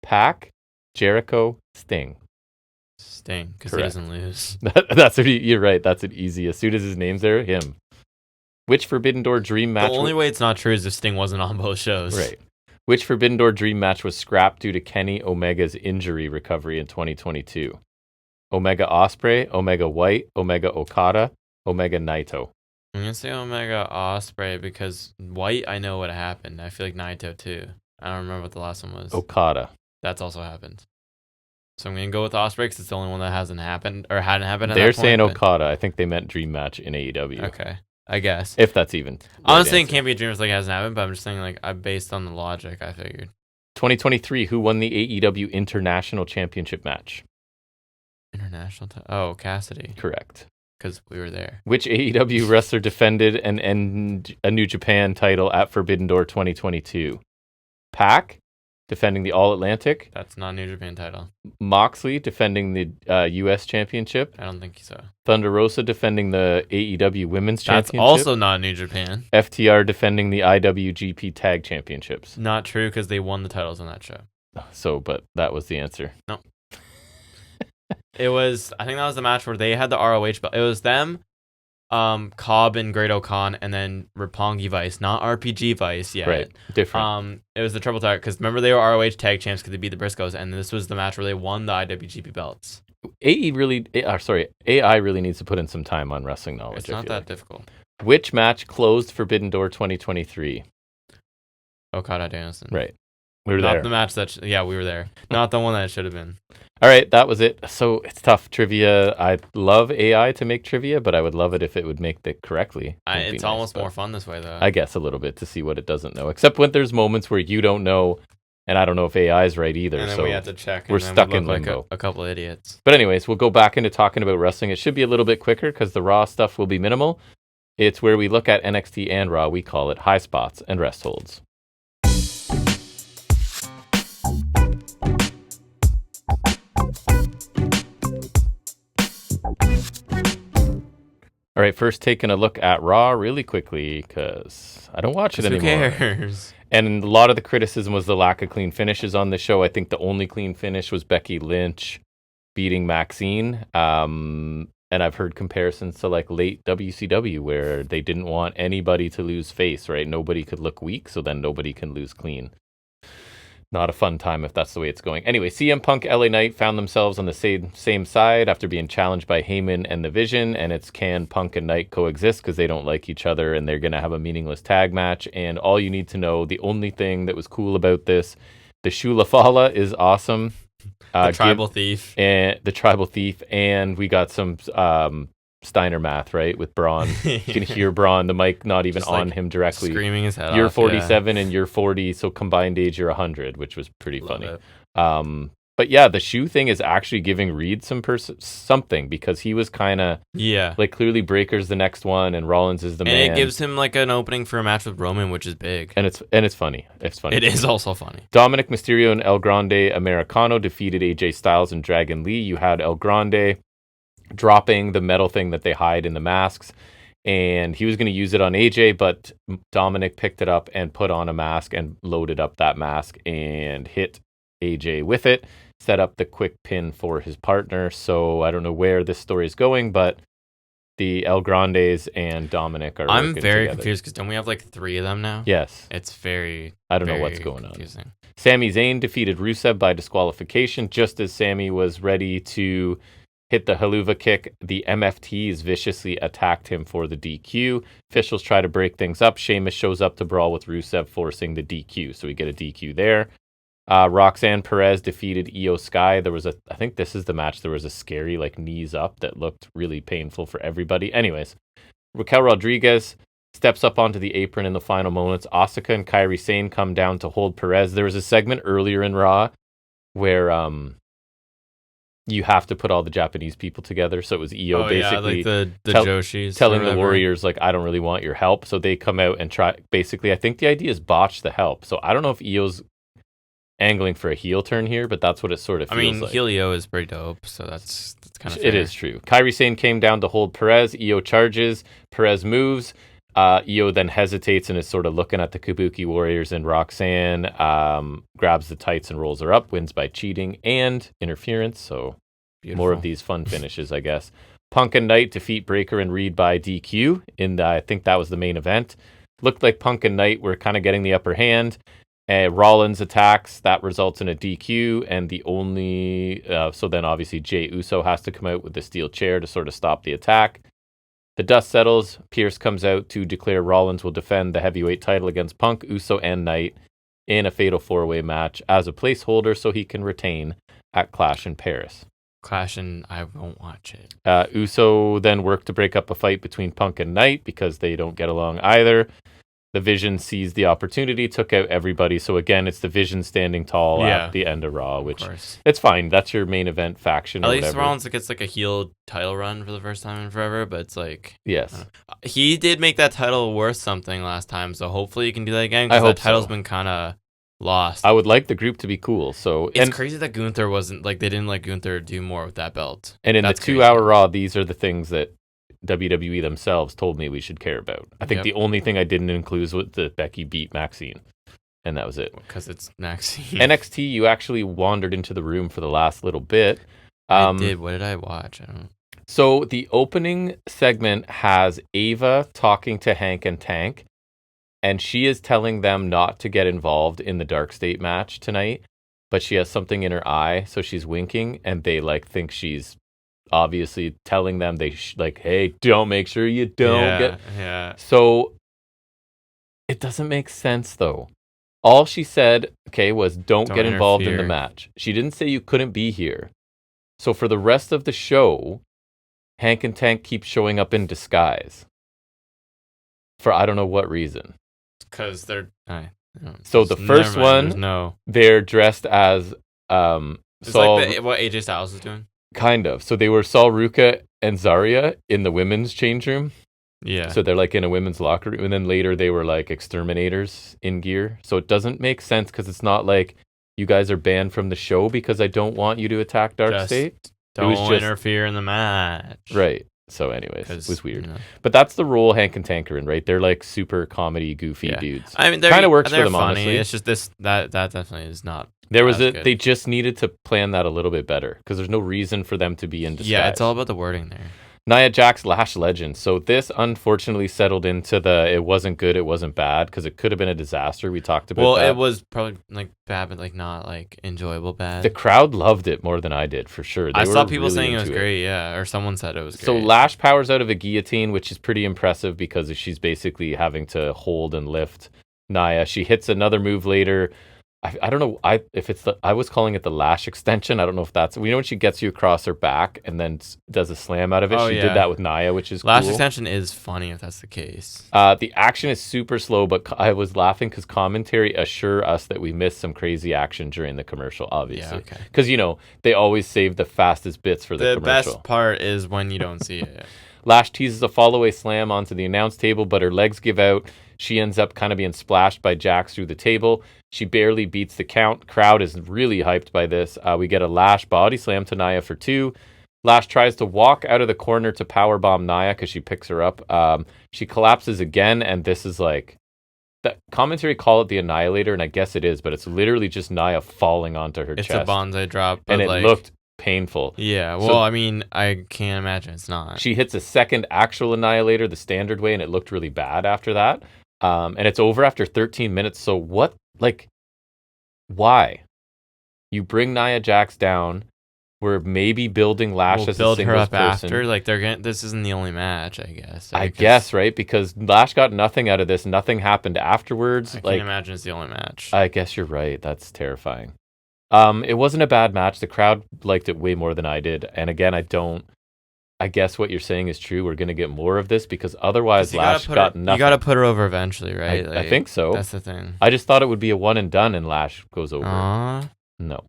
Pac, Jericho, Sting. Sting, because he doesn't lose. You're right. That's an easy. As soon as his name's there, him. Which Forbidden Door Dream match? The only way it's not true is if Sting wasn't on both shows. Right. Which Forbidden Door Dream match was scrapped due to Kenny Omega's injury recovery in 2022? Omega Ospreay, Omega White, Omega Okada, Omega Naito. I'm going to say Omega Ospreay because White, I know what happened. I feel like Naito too. I don't remember what the last one was. Okada. That's also happened. So I'm going to go with Ospreay because it's the only one that hasn't happened or hadn't happened at They're that point, saying Okada. I think they meant Dream match in AEW. Okay. I guess. If that's even. Honestly, it can't be a dream like it hasn't happened, but I'm just saying, like, based on the logic, I figured. 2023, who won the AEW International Championship match? Cassidy. Correct. Because we were there. Which AEW wrestler defended a New Japan title at Forbidden Door 2022? Pac, defending the All Atlantic. That's not a New Japan title. Moxley, defending the U.S. Championship. I don't think so. Thunder Rosa, defending the AEW Women's Championship. That's also not New Japan. FTR, defending the IWGP Tag Championships. Not true, because they won the titles on that show. But that was the answer. No. I think that was the match where they had the ROH belt. It was them, Cobb and Great O'Khan, and then Roppongi Vice, not RPG Vice yet. Right, different. It was the triple tag because remember they were ROH tag champs because they beat the Briscoes, and this was the match where they won the IWGP belts. AI really needs to put in some time on wrestling knowledge. It's not that difficult. Which match closed Forbidden Door 2023? Okada Danielson. Right. We were not there. The match that we were there. Not the one that it should have been. All right, that was it. So it's tough trivia. I love AI to make trivia, but I would love it if it would make it correctly. It's almost more fun this way, though. I guess a little bit to see what it doesn't know. Except when there's moments where you don't know, and I don't know if AI is right either. And then we have to check. We're stuck in limbo. Like a couple idiots. But anyways, we'll go back into talking about wrestling. It should be a little bit quicker because the Raw stuff will be minimal. It's where we look at NXT and Raw. We call it Highspots and Restholds. All right, first taking a look at Raw really quickly because I don't watch it anymore. Who cares? And a lot of the criticism was the lack of clean finishes on the show. I think the only clean finish was Becky Lynch beating Maxine. And I've heard comparisons to like late WCW where they didn't want anybody to lose face, right? Nobody could look weak, so then nobody can lose clean. Not a fun time if that's the way it's going. Anyway, CM Punk, LA Knight found themselves on the same side after being challenged by Heyman and The Vision, and it's can Punk and Knight coexist because they don't like each other and they're going to have a meaningless tag match. And all you need to know, the only thing that was cool about this, the Shula Fala is awesome. The Tribal Thief. And the Tribal Thief, and we got some Steiner math, right, with Braun. You can hear Braun, the mic not even just on him directly. Screaming his head off. You're 47 and you're 40, so combined age you're 100, which was pretty funny. But yeah, the shoe thing is actually giving Reed something because he was kind of like clearly Breaker's the next one and Rollins is the man. And it gives him like an opening for a match with Roman, which is big. And it's funny. It's funny. It is also funny. Dominic Mysterio and El Grande Americano defeated AJ Styles and Dragon Lee. You had El Grande dropping the metal thing that they hide in the masks, and he was going to use it on AJ, but Dominic picked it up and put on a mask and loaded up that mask and hit AJ with it, set up the quick pin for his partner. So I don't know where this story is going, but The El Grandes and Dominic are I'm working very together. confused because don't we have like 3 of them now? Yes. It's very I don't know what's going confusing. on. Sami Zayn defeated Rusev by disqualification just as Sami was ready to hit the haluva kick. The MFTs viciously attacked him for the DQ. Officials try to break things up. Sheamus shows up to brawl with Rusev, forcing the DQ. So we get a DQ there. Roxanne Perez defeated Io Sky. I think this is the match. There was a scary knees up that looked really painful for everybody. Anyways, Raquel Rodriguez steps up onto the apron in the final moments. Asuka and Kairi Sane come down to hold Perez. There was a segment earlier in Raw where you have to put all the Japanese people together. So it was Io basically the Joshis telling the Warriors, I don't really want your help. So they come out and try. Basically, I think the idea is botch the help. So I don't know if Io's angling for a heel turn here, but that's what it sort of feels like. Heel Io is pretty dope, so that's kind of fair. It is true. Kairi Sane came down to hold Perez. Io charges. Perez moves. Io then hesitates and is sort of looking at the Kabuki Warriors, and Roxanne grabs the tights and rolls her up, wins by cheating and interference. So beautiful. More of these fun finishes, I guess. Punk and Knight defeat Breaker and Reed by DQ. I think that was the main event. Looked like Punk and Knight were kind of getting the upper hand. Rollins attacks. That results in a DQ. And so then obviously Jey Uso has to come out with the steel chair to sort of stop the attack. The dust settles. Pierce comes out to declare Rollins will defend the heavyweight title against Punk, Uso, and Knight in a fatal 4-way match as a placeholder so he can retain at Clash in Paris. Clash, and I won't watch it. Uso then worked to break up a fight between Punk and Knight because they don't get along either. The Vision seized the opportunity, took out everybody. So again, it's the Vision standing tall at the end of Raw, which it's fine. That's your main event faction. At least Rollins gets a heel title run for the first time in forever, but it's yes, he did make that title worth something last time, so hopefully he can do that again. Because that title's been kind of lost. I would like the group to be cool. So it's crazy that Gunther wasn't they didn't let Gunther do more with that belt. And in the 2-hour Raw, these are the things that WWE themselves told me we should care about. I think the only thing I didn't include was that Becky beat Maxine, and that was it. Because it's Maxine. NXT, you actually wandered into the room for the last little bit. I did. What did I watch? I don't know. So the opening segment has Ava talking to Hank and Tank, and she is telling them not to get involved in the Dark State match tonight, but she has something in her eye, so she's winking, and they think she's obviously telling them hey, don't make sure you don't get. Yeah. So it doesn't make sense though. All she said, was don't get involved in the match. She didn't say you couldn't be here. So for the rest of the show, Hank and Tank keep showing up in disguise. For I don't know what reason. Because they're. So the first one, they're dressed as it's like what AJ Styles is doing. Kind of. So they were Sol Ruca and Zarya in the women's change room. Yeah. So they're in a women's locker room. And then later they were exterminators in gear. So it doesn't make sense because it's not you guys are banned from the show because I don't want you to attack Dark State. Don't interfere in the match. Right. So anyways, it was weird. But that's the role Hank and Tank are in, right? They're super comedy, goofy dudes. I mean, kind of works for them, funny. Honestly. It's just that definitely is not. They just needed to plan that a little bit better because there's no reason for them to be in disguise. Yeah, it's all about the wording there. Nia Jax Lash Legend. So this unfortunately settled into it wasn't good, it wasn't bad because it could have been a disaster. We talked about that. It was probably bad, but not enjoyable bad. The crowd loved it more than I did for sure. I saw people saying it was great, yeah, or someone said it was great. So Lash powers out of a guillotine, which is pretty impressive because she's basically having to hold and lift Nia. She hits another move later. I don't know if it's I was calling it the lash extension. I don't know if that's when she gets you across her back and then does a slam out of it. She did that with Nia, which is lash cool. Extension is funny if that's the case. The action is super slow, but I was laughing because commentary assure us that we missed some crazy action during the commercial, obviously. Because they always save the fastest bits for the commercial. The best part is when you don't see it. Lash teases a fall-away slam onto the announce table, but her legs give out. She ends up kind of being splashed by Jax through the table. She barely beats the count. Crowd is really hyped by this. We get a Lash body slam to Nia for 2. Lash tries to walk out of the corner to powerbomb Nia because she picks her up. She collapses again, and this is the commentary call it the Annihilator, and I guess it is, but it's literally just Nia falling onto her chest. It's a bonsai drop. And it looked painful. Yeah, well, I mean, I can't imagine it's not. She hits a second actual Annihilator the standard way, and it looked really bad after that. And it's over after 13 minutes. So what, like, why? You bring Nia Jax down. We're maybe building Lash as a singles her up person. After. Like, this isn't the only match, I guess. I guess, right? Because Lash got nothing out of this. Nothing happened afterwards. I can't imagine it's the only match. I guess you're right. That's terrifying. It wasn't a bad match. The crowd liked it way more than I did. And again, I guess what you're saying is true. We're going to get more of this because otherwise Lash got nothing. You got to put her over eventually, right? I think so. That's the thing. I just thought it would be a one and done and Lash goes over. No.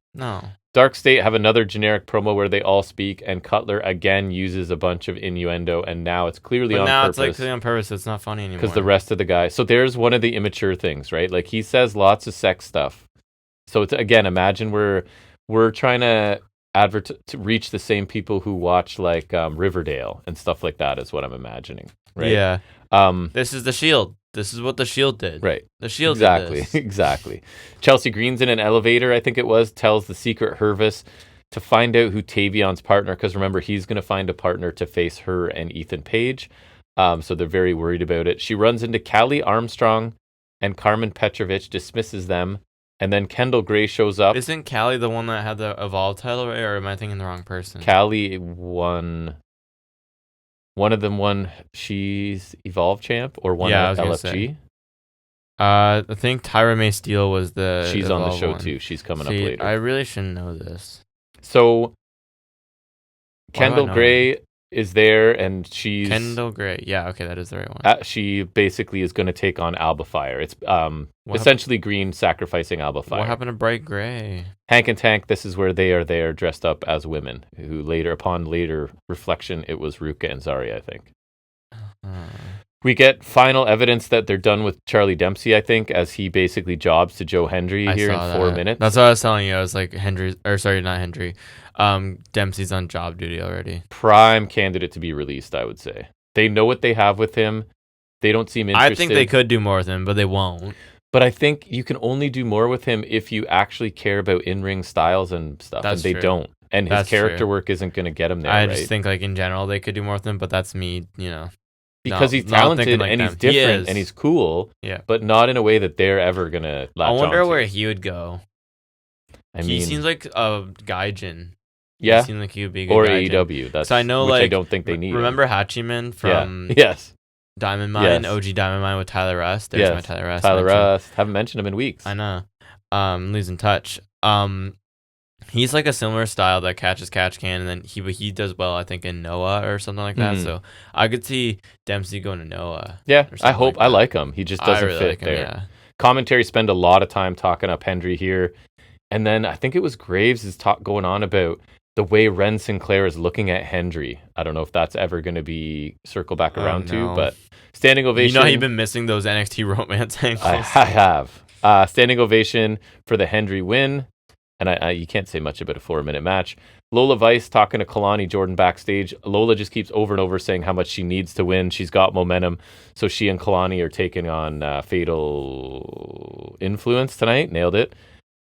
Dark State have another generic promo where they all speak and Cutler again uses a bunch of innuendo and now it's clearly on purpose. Now it's like clearly on purpose. It's not funny anymore. Because the rest of the guys. So there's one of the immature things, right? Like he says lots of sex stuff. So it's, again, imagine we're trying to to reach the same people who watch like Riverdale and stuff like that is what I'm imagining, right? Yeah. This is the Shield. This is what the Shield did. Right. The Shield exactly. did this. Exactly. Chelsea Green's in an elevator, I think it was, tells the secret Hervis to find out who Tavion's partner, because remember, he's going to find a partner to face her and Ethan Page. So they're very worried about it. She runs into Callie Armstrong and Carmen Petrovich, dismisses them. And then Kendall Gray shows up. Isn't Callie the one that had the Evolve title, right? Or am I thinking the wrong person? Callie won. One of them won. She's Evolve champ or won LFG. I think Tyra May Steele was the. She's Evolve on the show one. Too. She's coming up later. I really shouldn't know this. So Kendall Gray is there, and she's Kendall Gray. Yeah, okay, that is the right one. She basically is going to take on Alba Fire. It's essentially Green sacrificing Alba Fire. What happened to Bright Gray? Hank and Tank. This is where they are there, dressed up as women. Who later, upon later reflection, it was Ruka and Zarya, I think. We get final evidence that they're done with Charlie Dempsey, I think, as he basically jobs to Joe Hendry here in 4 minutes. That's what I was telling you. I was like, not Hendry. Dempsey's on job duty already. Prime candidate to be released, I would say. They know what they have with him. They don't seem interested. I think they could do more with him, but they won't. But I think you can only do more with him if you actually care about in-ring styles and stuff. That's and they true. Don't. And his character work isn't going to get him there, I just think, like, in general, they could do more with him, but that's me, Because he's talented and he's different and he's cool, but not in a way that they're ever going to latch on to. I wonder where he would go. He seems like a gaijin. Yeah. He seems like he would be a good or gaijin. AEW. That's so I know, which like, I don't think they need. Remember Hachiman from Diamond Mine, OG Diamond Mine with Tyler Rust? There's my Tyler Rust. Tyler Rust. Haven't mentioned him in weeks. I know. Losing touch. He's like a similar style that catch can, and then he does well, I think, in Noah or something like that. So I could see Dempsey going to Noah. Yeah, I hope. I like him. He just doesn't fit like him, there. Yeah. Commentary spend a lot of time talking up Hendry here, and then I think it was Graves is going on about the way Ren Sinclair is looking at Hendry. I don't know if that's ever going to be circled back around to, but standing ovation. You know, you've been missing those NXT romance angles. I have. Standing ovation for the Hendry win. And you can't say much about a 4-minute match. Lola Vice talking to Kalani Jordan backstage. Lola just keeps over and over saying how much she needs to win. She's got momentum. So she and Kalani are taking on Fatal Influence tonight. Nailed it.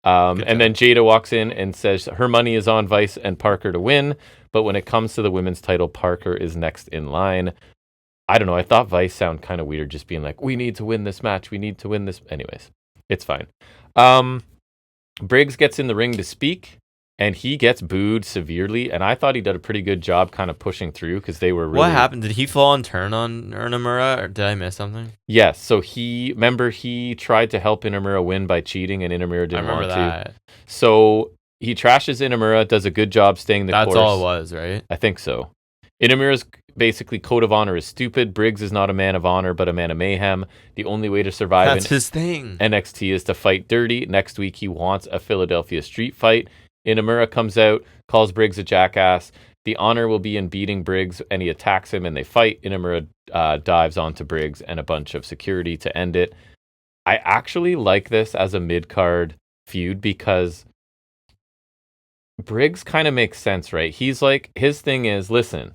And then Jada walks in and says her money is on Vice and Parker to win. But when it comes to the women's title, Parker is next in line. I don't know. I thought Vice sounded kind of weird just being like, we need to win this match. We need to win this. Anyways, it's fine. Briggs gets in the ring to speak, and he gets booed severely. And I thought he did a pretty good job kind of pushing through because they were really... What happened? Did he fall and turn on Inamura, or did I miss something? Yes. So he tried to help Inamura win by cheating, and Inamura didn't want to. So he trashes Inamura, does a good job staying the course. That's all it was, right? I think so. Inamura's basically code of honor is stupid. Briggs is not a man of honor, but a man of mayhem. The only way to survive his thing. NXT is to fight dirty. Next week, he wants a Philadelphia street fight. Inamura comes out, calls Briggs a jackass. The honor will be in beating Briggs, and he attacks him, and they fight. Inamura dives onto Briggs and a bunch of security to end it. I actually like this as a mid-card feud because Briggs kind of makes sense, right? He's like, his thing is, listen,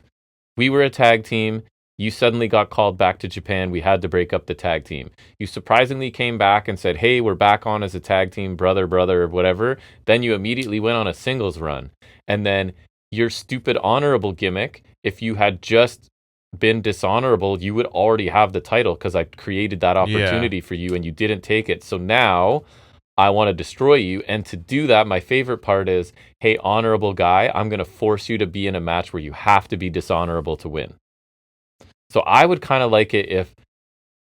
we were a tag team. You suddenly got called back to Japan. We had to break up the tag team. You surprisingly came back and said, hey, we're back on as a tag team, brother, whatever. Then you immediately went on a singles run. And then your stupid honorable gimmick, if you had just been dishonorable, you would already have the title because I created that opportunity for you and you didn't take it. So now I want to destroy you. And to do that, my favorite part is, hey, honorable guy, I'm going to force you to be in a match where you have to be dishonorable to win. So I would kind of like it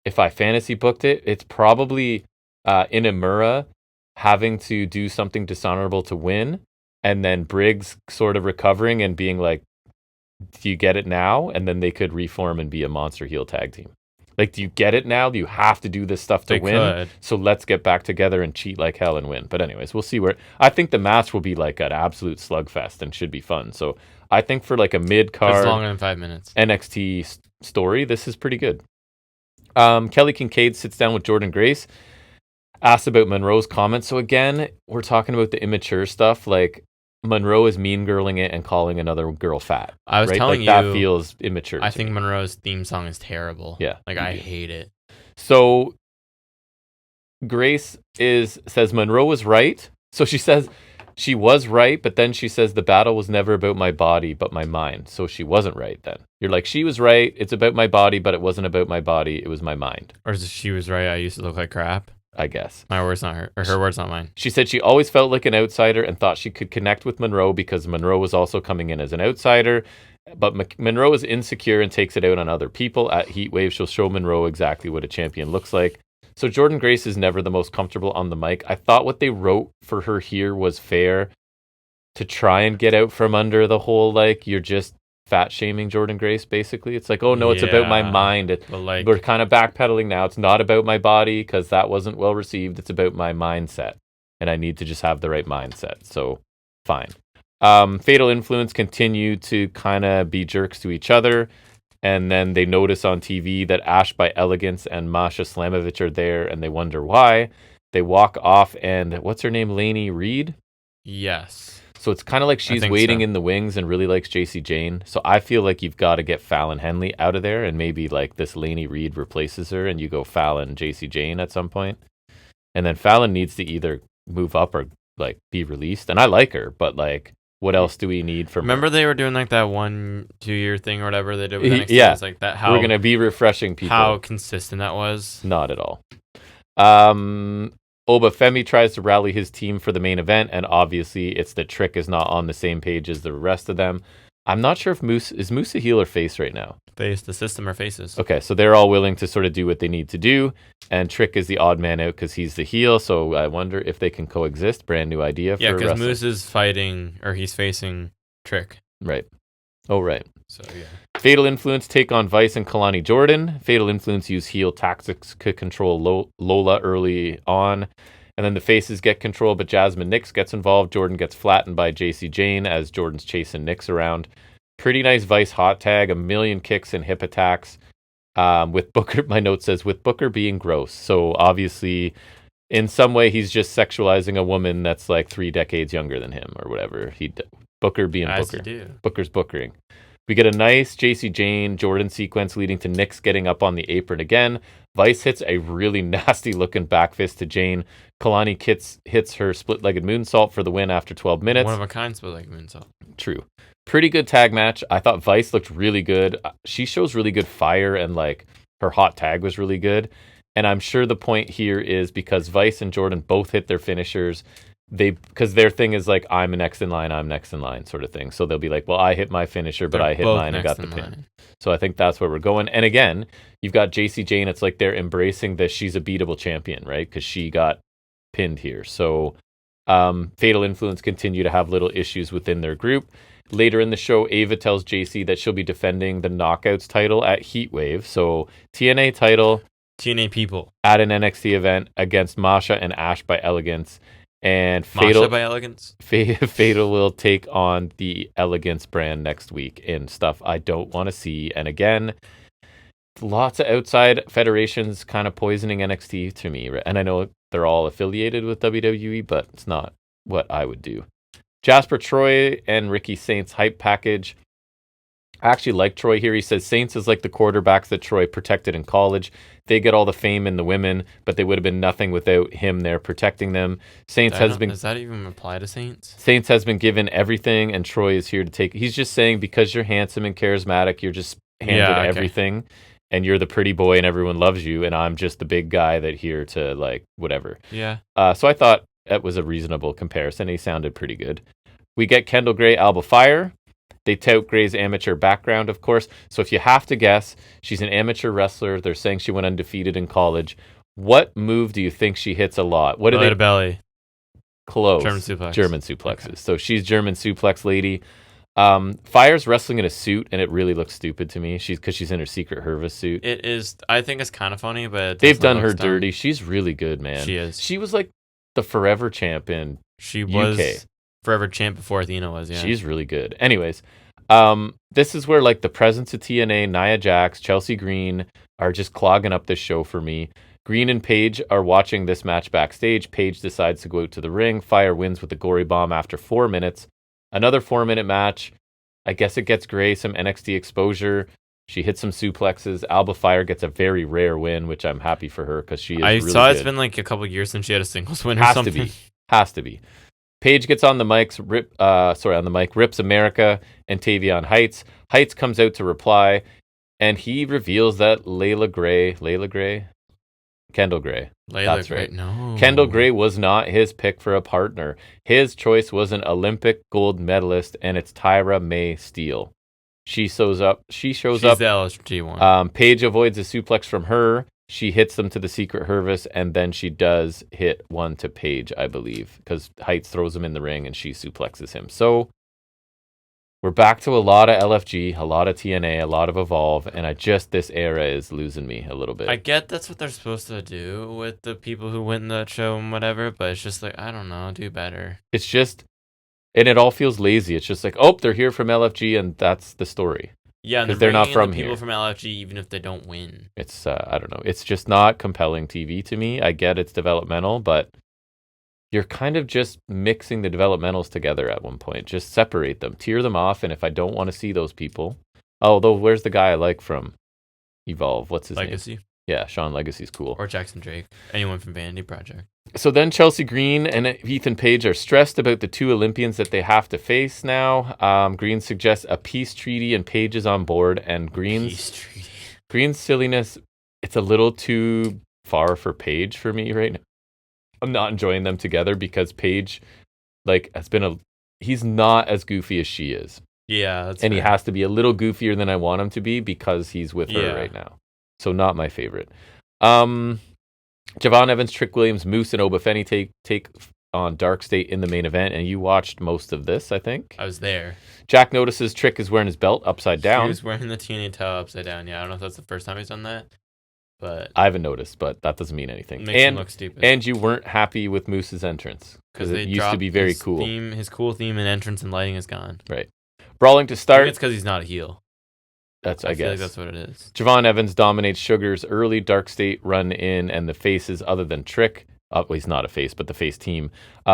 if I fantasy booked it. It's probably Inamura having to do something dishonorable to win, and then Briggs sort of recovering and being like, do you get it now? And then they could reform and be a monster heel tag team. Like, do you get it now? Do you have to do this stuff to win? Could. So let's get back together and cheat like hell and win. But anyways, we'll see where... I think the match will be like an absolute slugfest and should be fun. So I think for like a mid-card... It's longer than 5 minutes. NXT story, this is pretty good. Kelly Kincaid sits down with Jordynne Grace, asks about Monroe's comments. So again, we're talking about the immature stuff. Like, Monroe is mean girling it and calling another girl fat. I was telling you that feels immature. I think Monroe's theme song is terrible. Yeah, like I hate it. So Grace says Monroe was right. So she says she was right, but then she says the battle was never about my body but my mind. So she wasn't right then. You're like, she was right. It's about my body, but it wasn't about my body. It was my mind. Or she was right. I used to look like crap. I guess. My word's not her, or her word's not mine. She said she always felt like an outsider and thought she could connect with Monroe because Monroe was also coming in as an outsider. But Monroe is insecure and takes it out on other people. At Heatwave, she'll show Monroe exactly what a champion looks like. So Jordynne Grace is never the most comfortable on the mic. I thought what they wrote for her here was fair to try and get out from under the whole, like, you're just fat shaming Jordynne Grace, basically. It's like, oh no, it's about my mind. We're kind of backpedaling now. It's not about my body because that wasn't well received. It's about my mindset, and I need to just have the right mindset. So fine. Fatal Influence continue to kind of be jerks to each other, and then they notice on TV that Ash by Elegance and Masha Slamovich are there, and they wonder why. They walk off, and what's her name, Lainey Reed? Yes. So it's kind of like she's waiting in the wings and really likes JC Jane. So I feel like you've got to get Fallon Henley out of there, and maybe like this Lainey Reed replaces her, and you go Fallon, JC Jane at some point. And then Fallon needs to either move up or like be released. And I like her, but like, what else do we need from Remember her? They were doing like that 1-2 year thing or whatever they did with NXT? Yeah. It's like that. How we're going to be refreshing people. How consistent that was. Not at all. Obafemi tries to rally his team for the main event, and obviously it's that Trick is not on the same page as the rest of them. I'm not sure if Moose a heel or face right now. Face. The system or faces. Okay, so they're all willing to sort of do what they need to do, and Trick is the odd man out because he's the heel, so I wonder if they can coexist. Brand new idea for wrestling. Yeah, because Moose is fighting, or he's facing Trick. Right. Oh, right. So, yeah. Fatal Influence take on Vice and Kalani Jordan. Fatal Influence use heel tactics to control Lola early on. And then the faces get control, but Jasmine Nix gets involved. Jordan gets flattened by JC Jane as Jordan's chasing Nix around. Pretty nice Vice hot tag, a million kicks and hip attacks. With Booker, my note says, with Booker being gross. So obviously, in some way, he's just sexualizing a woman that's like 3 decades younger than him or whatever. Booker being As Booker. you do. Booker's bookering. We get a nice JC Jane Jordan sequence leading to Nix getting up on the apron again. Vice hits a really nasty looking back fist to Jane. Kalani hits her split-legged moonsault for the win after 12 minutes. One of a kind split-legged moonsault. True. Pretty good tag match. I thought Vice looked really good. She shows really good fire, and like her hot tag was really good. And I'm sure the point here is because Vice and Jordan both hit their finishers, because their thing is like, I'm next in line sort of thing. So they'll be like, well, I hit my finisher, but I hit mine and got the pin. So I think that's where we're going. And again, you've got JC Jane. It's like they're embracing that she's a beatable champion, right? Because she got pinned here. So Fatal Influence continue to have little issues within their group. Later in the show, Ava tells JC that she'll be defending the Knockouts title at Heatwave. So TNA title. TNA people. At an NXT event against Masha and Ash by Elegance. And Masha by Elegance? Fatal will take on the Elegance brand next week in stuff I don't want to see. And again, lots of outside federations kind of poisoning NXT to me. And I know they're all affiliated with WWE, but it's not what I would do. Jasper Troy and Ricky Saints hype package. I actually like Troy here. He says Saints is like the quarterbacks that Troy protected in college. They get all the fame in the women, but they would have been nothing without him there protecting them. Does that even apply to Saints? Saints has been given everything, and Troy is here to take. He's just saying because you're handsome and charismatic, you're just handed everything, and you're the pretty boy, and everyone loves you, and I'm just the big guy that here to like whatever. Yeah. So I thought that was a reasonable comparison. He sounded pretty good. We get Kendall Gray, Alba Fire. They tout Gray's amateur background, of course. So if you have to guess, she's an amateur wrestler. They're saying she went undefeated in college. What move do you think she hits a lot? What do they? Belly. Close. German suplexes. Okay. So she's German suplex lady. Fire's wrestling in a suit, and it really looks stupid to me. Because she's in her secret Hervis suit. It is. I think it's kind of funny, but they've done her dirty. She's really good, man. She is. She was like the forever champ in was forever champ before Athena was. Yeah, she's really good. Anyways, this is where like the presence of TNA, Nia Jax, Chelsea Green are just clogging up this show for me. Green and Paige are watching this match backstage. Paige decides to go out to the ring. Fire wins with the gory bomb after 4 minutes. Another 4-minute match. I guess it gets Gray some NXT exposure. She hits some suplexes. Alba Fire gets a very rare win, which I'm happy for her because she is really good. It's been like a couple years since she had a singles win or something. Has to be. Paige gets on the mic, rips America and Tavion Heights. Heights comes out to reply, and he reveals that Kendall Gray. That's right. No. Kendall Gray was not his pick for a partner. His choice was an Olympic gold medalist, and it's Tyra May Steele. She shows up. She's the LSG one. Paige avoids a suplex from her. She hits them to the secret Hervis, and then she does hit one to Paige, I believe, because Heights throws him in the ring and she suplexes him. So we're back to a lot of LFG, a lot of TNA, a lot of Evolve, and this era is losing me a little bit. I get that's what they're supposed to do with the people who win that show and whatever, but it's just like, I don't know, do better. It's just, and it all feels lazy. It's just like, oh, they're here from LFG, and that's the story. Yeah, because they're not from here. People from LFG, even if they don't win. It's I don't know. It's just not compelling TV to me. I get it's developmental, but you're kind of just mixing the developmentals together at one point. Just separate them, tear them off, and if I don't want to see those people, although where's the guy I like from Evolve? What's his name? Legacy. Yeah, Sean Legacy's cool. Or Jackson Drake. Anyone from Vanity Project. So then Chelsea Green and Ethan Page are stressed about the two Olympians that they have to face now. Green suggests a peace treaty and Page is on board. And Green's silliness, it's a little too far for Page for me right now. I'm not enjoying them together because Page he's not as goofy as she is. Yeah, that's and fair. He has to be a little goofier than I want him to be because he's with her right now. So not my favorite. Javon Evans, Trick Williams, Moose, and Oba Fenny take on Dark State in the main event, and you watched most of this, I think. I was there. Jack notices Trick is wearing his belt upside down. He was wearing the TNA title upside down. Yeah, I don't know if that's the first time he's done that, but I haven't noticed, but that doesn't mean anything. It makes him look stupid. And you weren't happy with Moose's entrance because it used to be very cool. His cool theme and entrance and lighting is gone. Right. Brawling to start. I think it's because he's not a heel. I feel like that's what it is. Javon Evans dominates Sugar's early Dark State run in, and the faces, other than Trick, well, he's not a face, but the face team,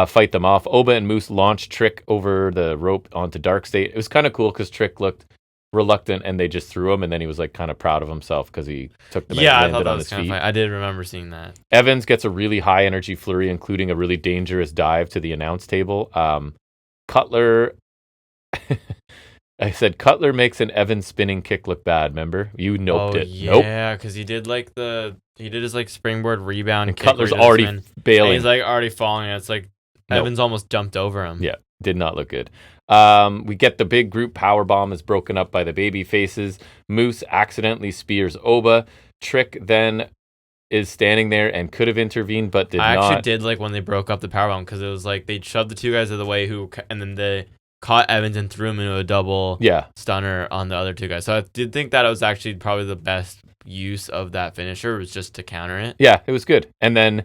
fight them off. Oba and Moose launch Trick over the rope onto Dark State. It was kind of cool because Trick looked reluctant, and they just threw him, and then he was like kind of proud of himself because he took them and landed on his feet. I did remember seeing that. Evans gets a really high energy flurry, including a really dangerous dive to the announce table. Cutler... I said Cutler makes an Evans spinning kick look bad. Remember, you noped it. Yeah, because he did his like springboard rebound. And Cutler's already bailing. And he's like already falling. And it's like Evans almost jumped over him. Yeah, did not look good. We get the big group power bomb is broken up by the baby faces. Moose accidentally spears Oba. Trick then is standing there and could have intervened, but did not. I actually did like when they broke up the power bomb because it was like they shoved the two guys out of the way and then they caught Evans and threw him into a double stunner on the other two guys. So I did think that it was actually probably the best use of that finisher was just to counter it. Yeah, it was good. And then,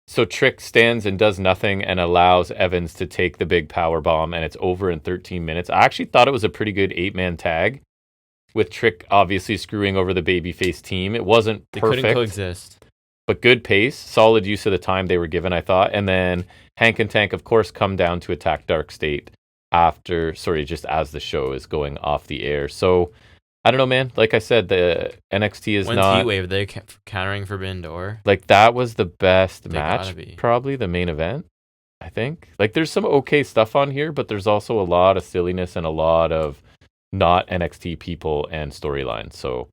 so Trick stands and does nothing and allows Evans to take the big power bomb, and it's over in 13 minutes. I actually thought it was a pretty good 8-man tag with Trick obviously screwing over the babyface team. It wasn't perfect. They couldn't coexist. But good pace, solid use of the time they were given, I thought. And then Hank and Tank, of course, come down to attack Dark State. just as the show is going off the air. So I don't know, man. Like I said, the NXT is When's not... Heat Wave? They're countering Forbidden Door? Like, that was the best match, probably, the main event, I think. Like, there's some okay stuff on here, but there's also a lot of silliness and a lot of not NXT people and storylines. So,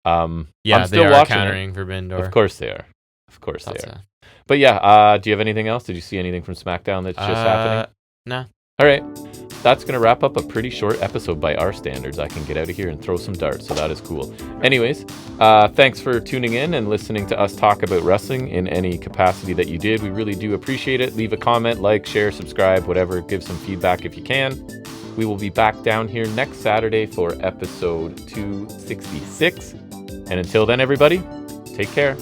I'm still they are watching countering Forbidden Door. Of course they are. But yeah, do you have anything else? Did you see anything from SmackDown that's just happening? No. All right. That's going to wrap up a pretty short episode by our standards. I can get out of here and throw some darts, so that is cool. Anyways, thanks for tuning in and listening to us talk about wrestling in any capacity that you did. We really do appreciate it. Leave a comment, like, share, subscribe, whatever. Give some feedback if you can. We will be back down here next Saturday for episode 266. And until then, everybody, take care.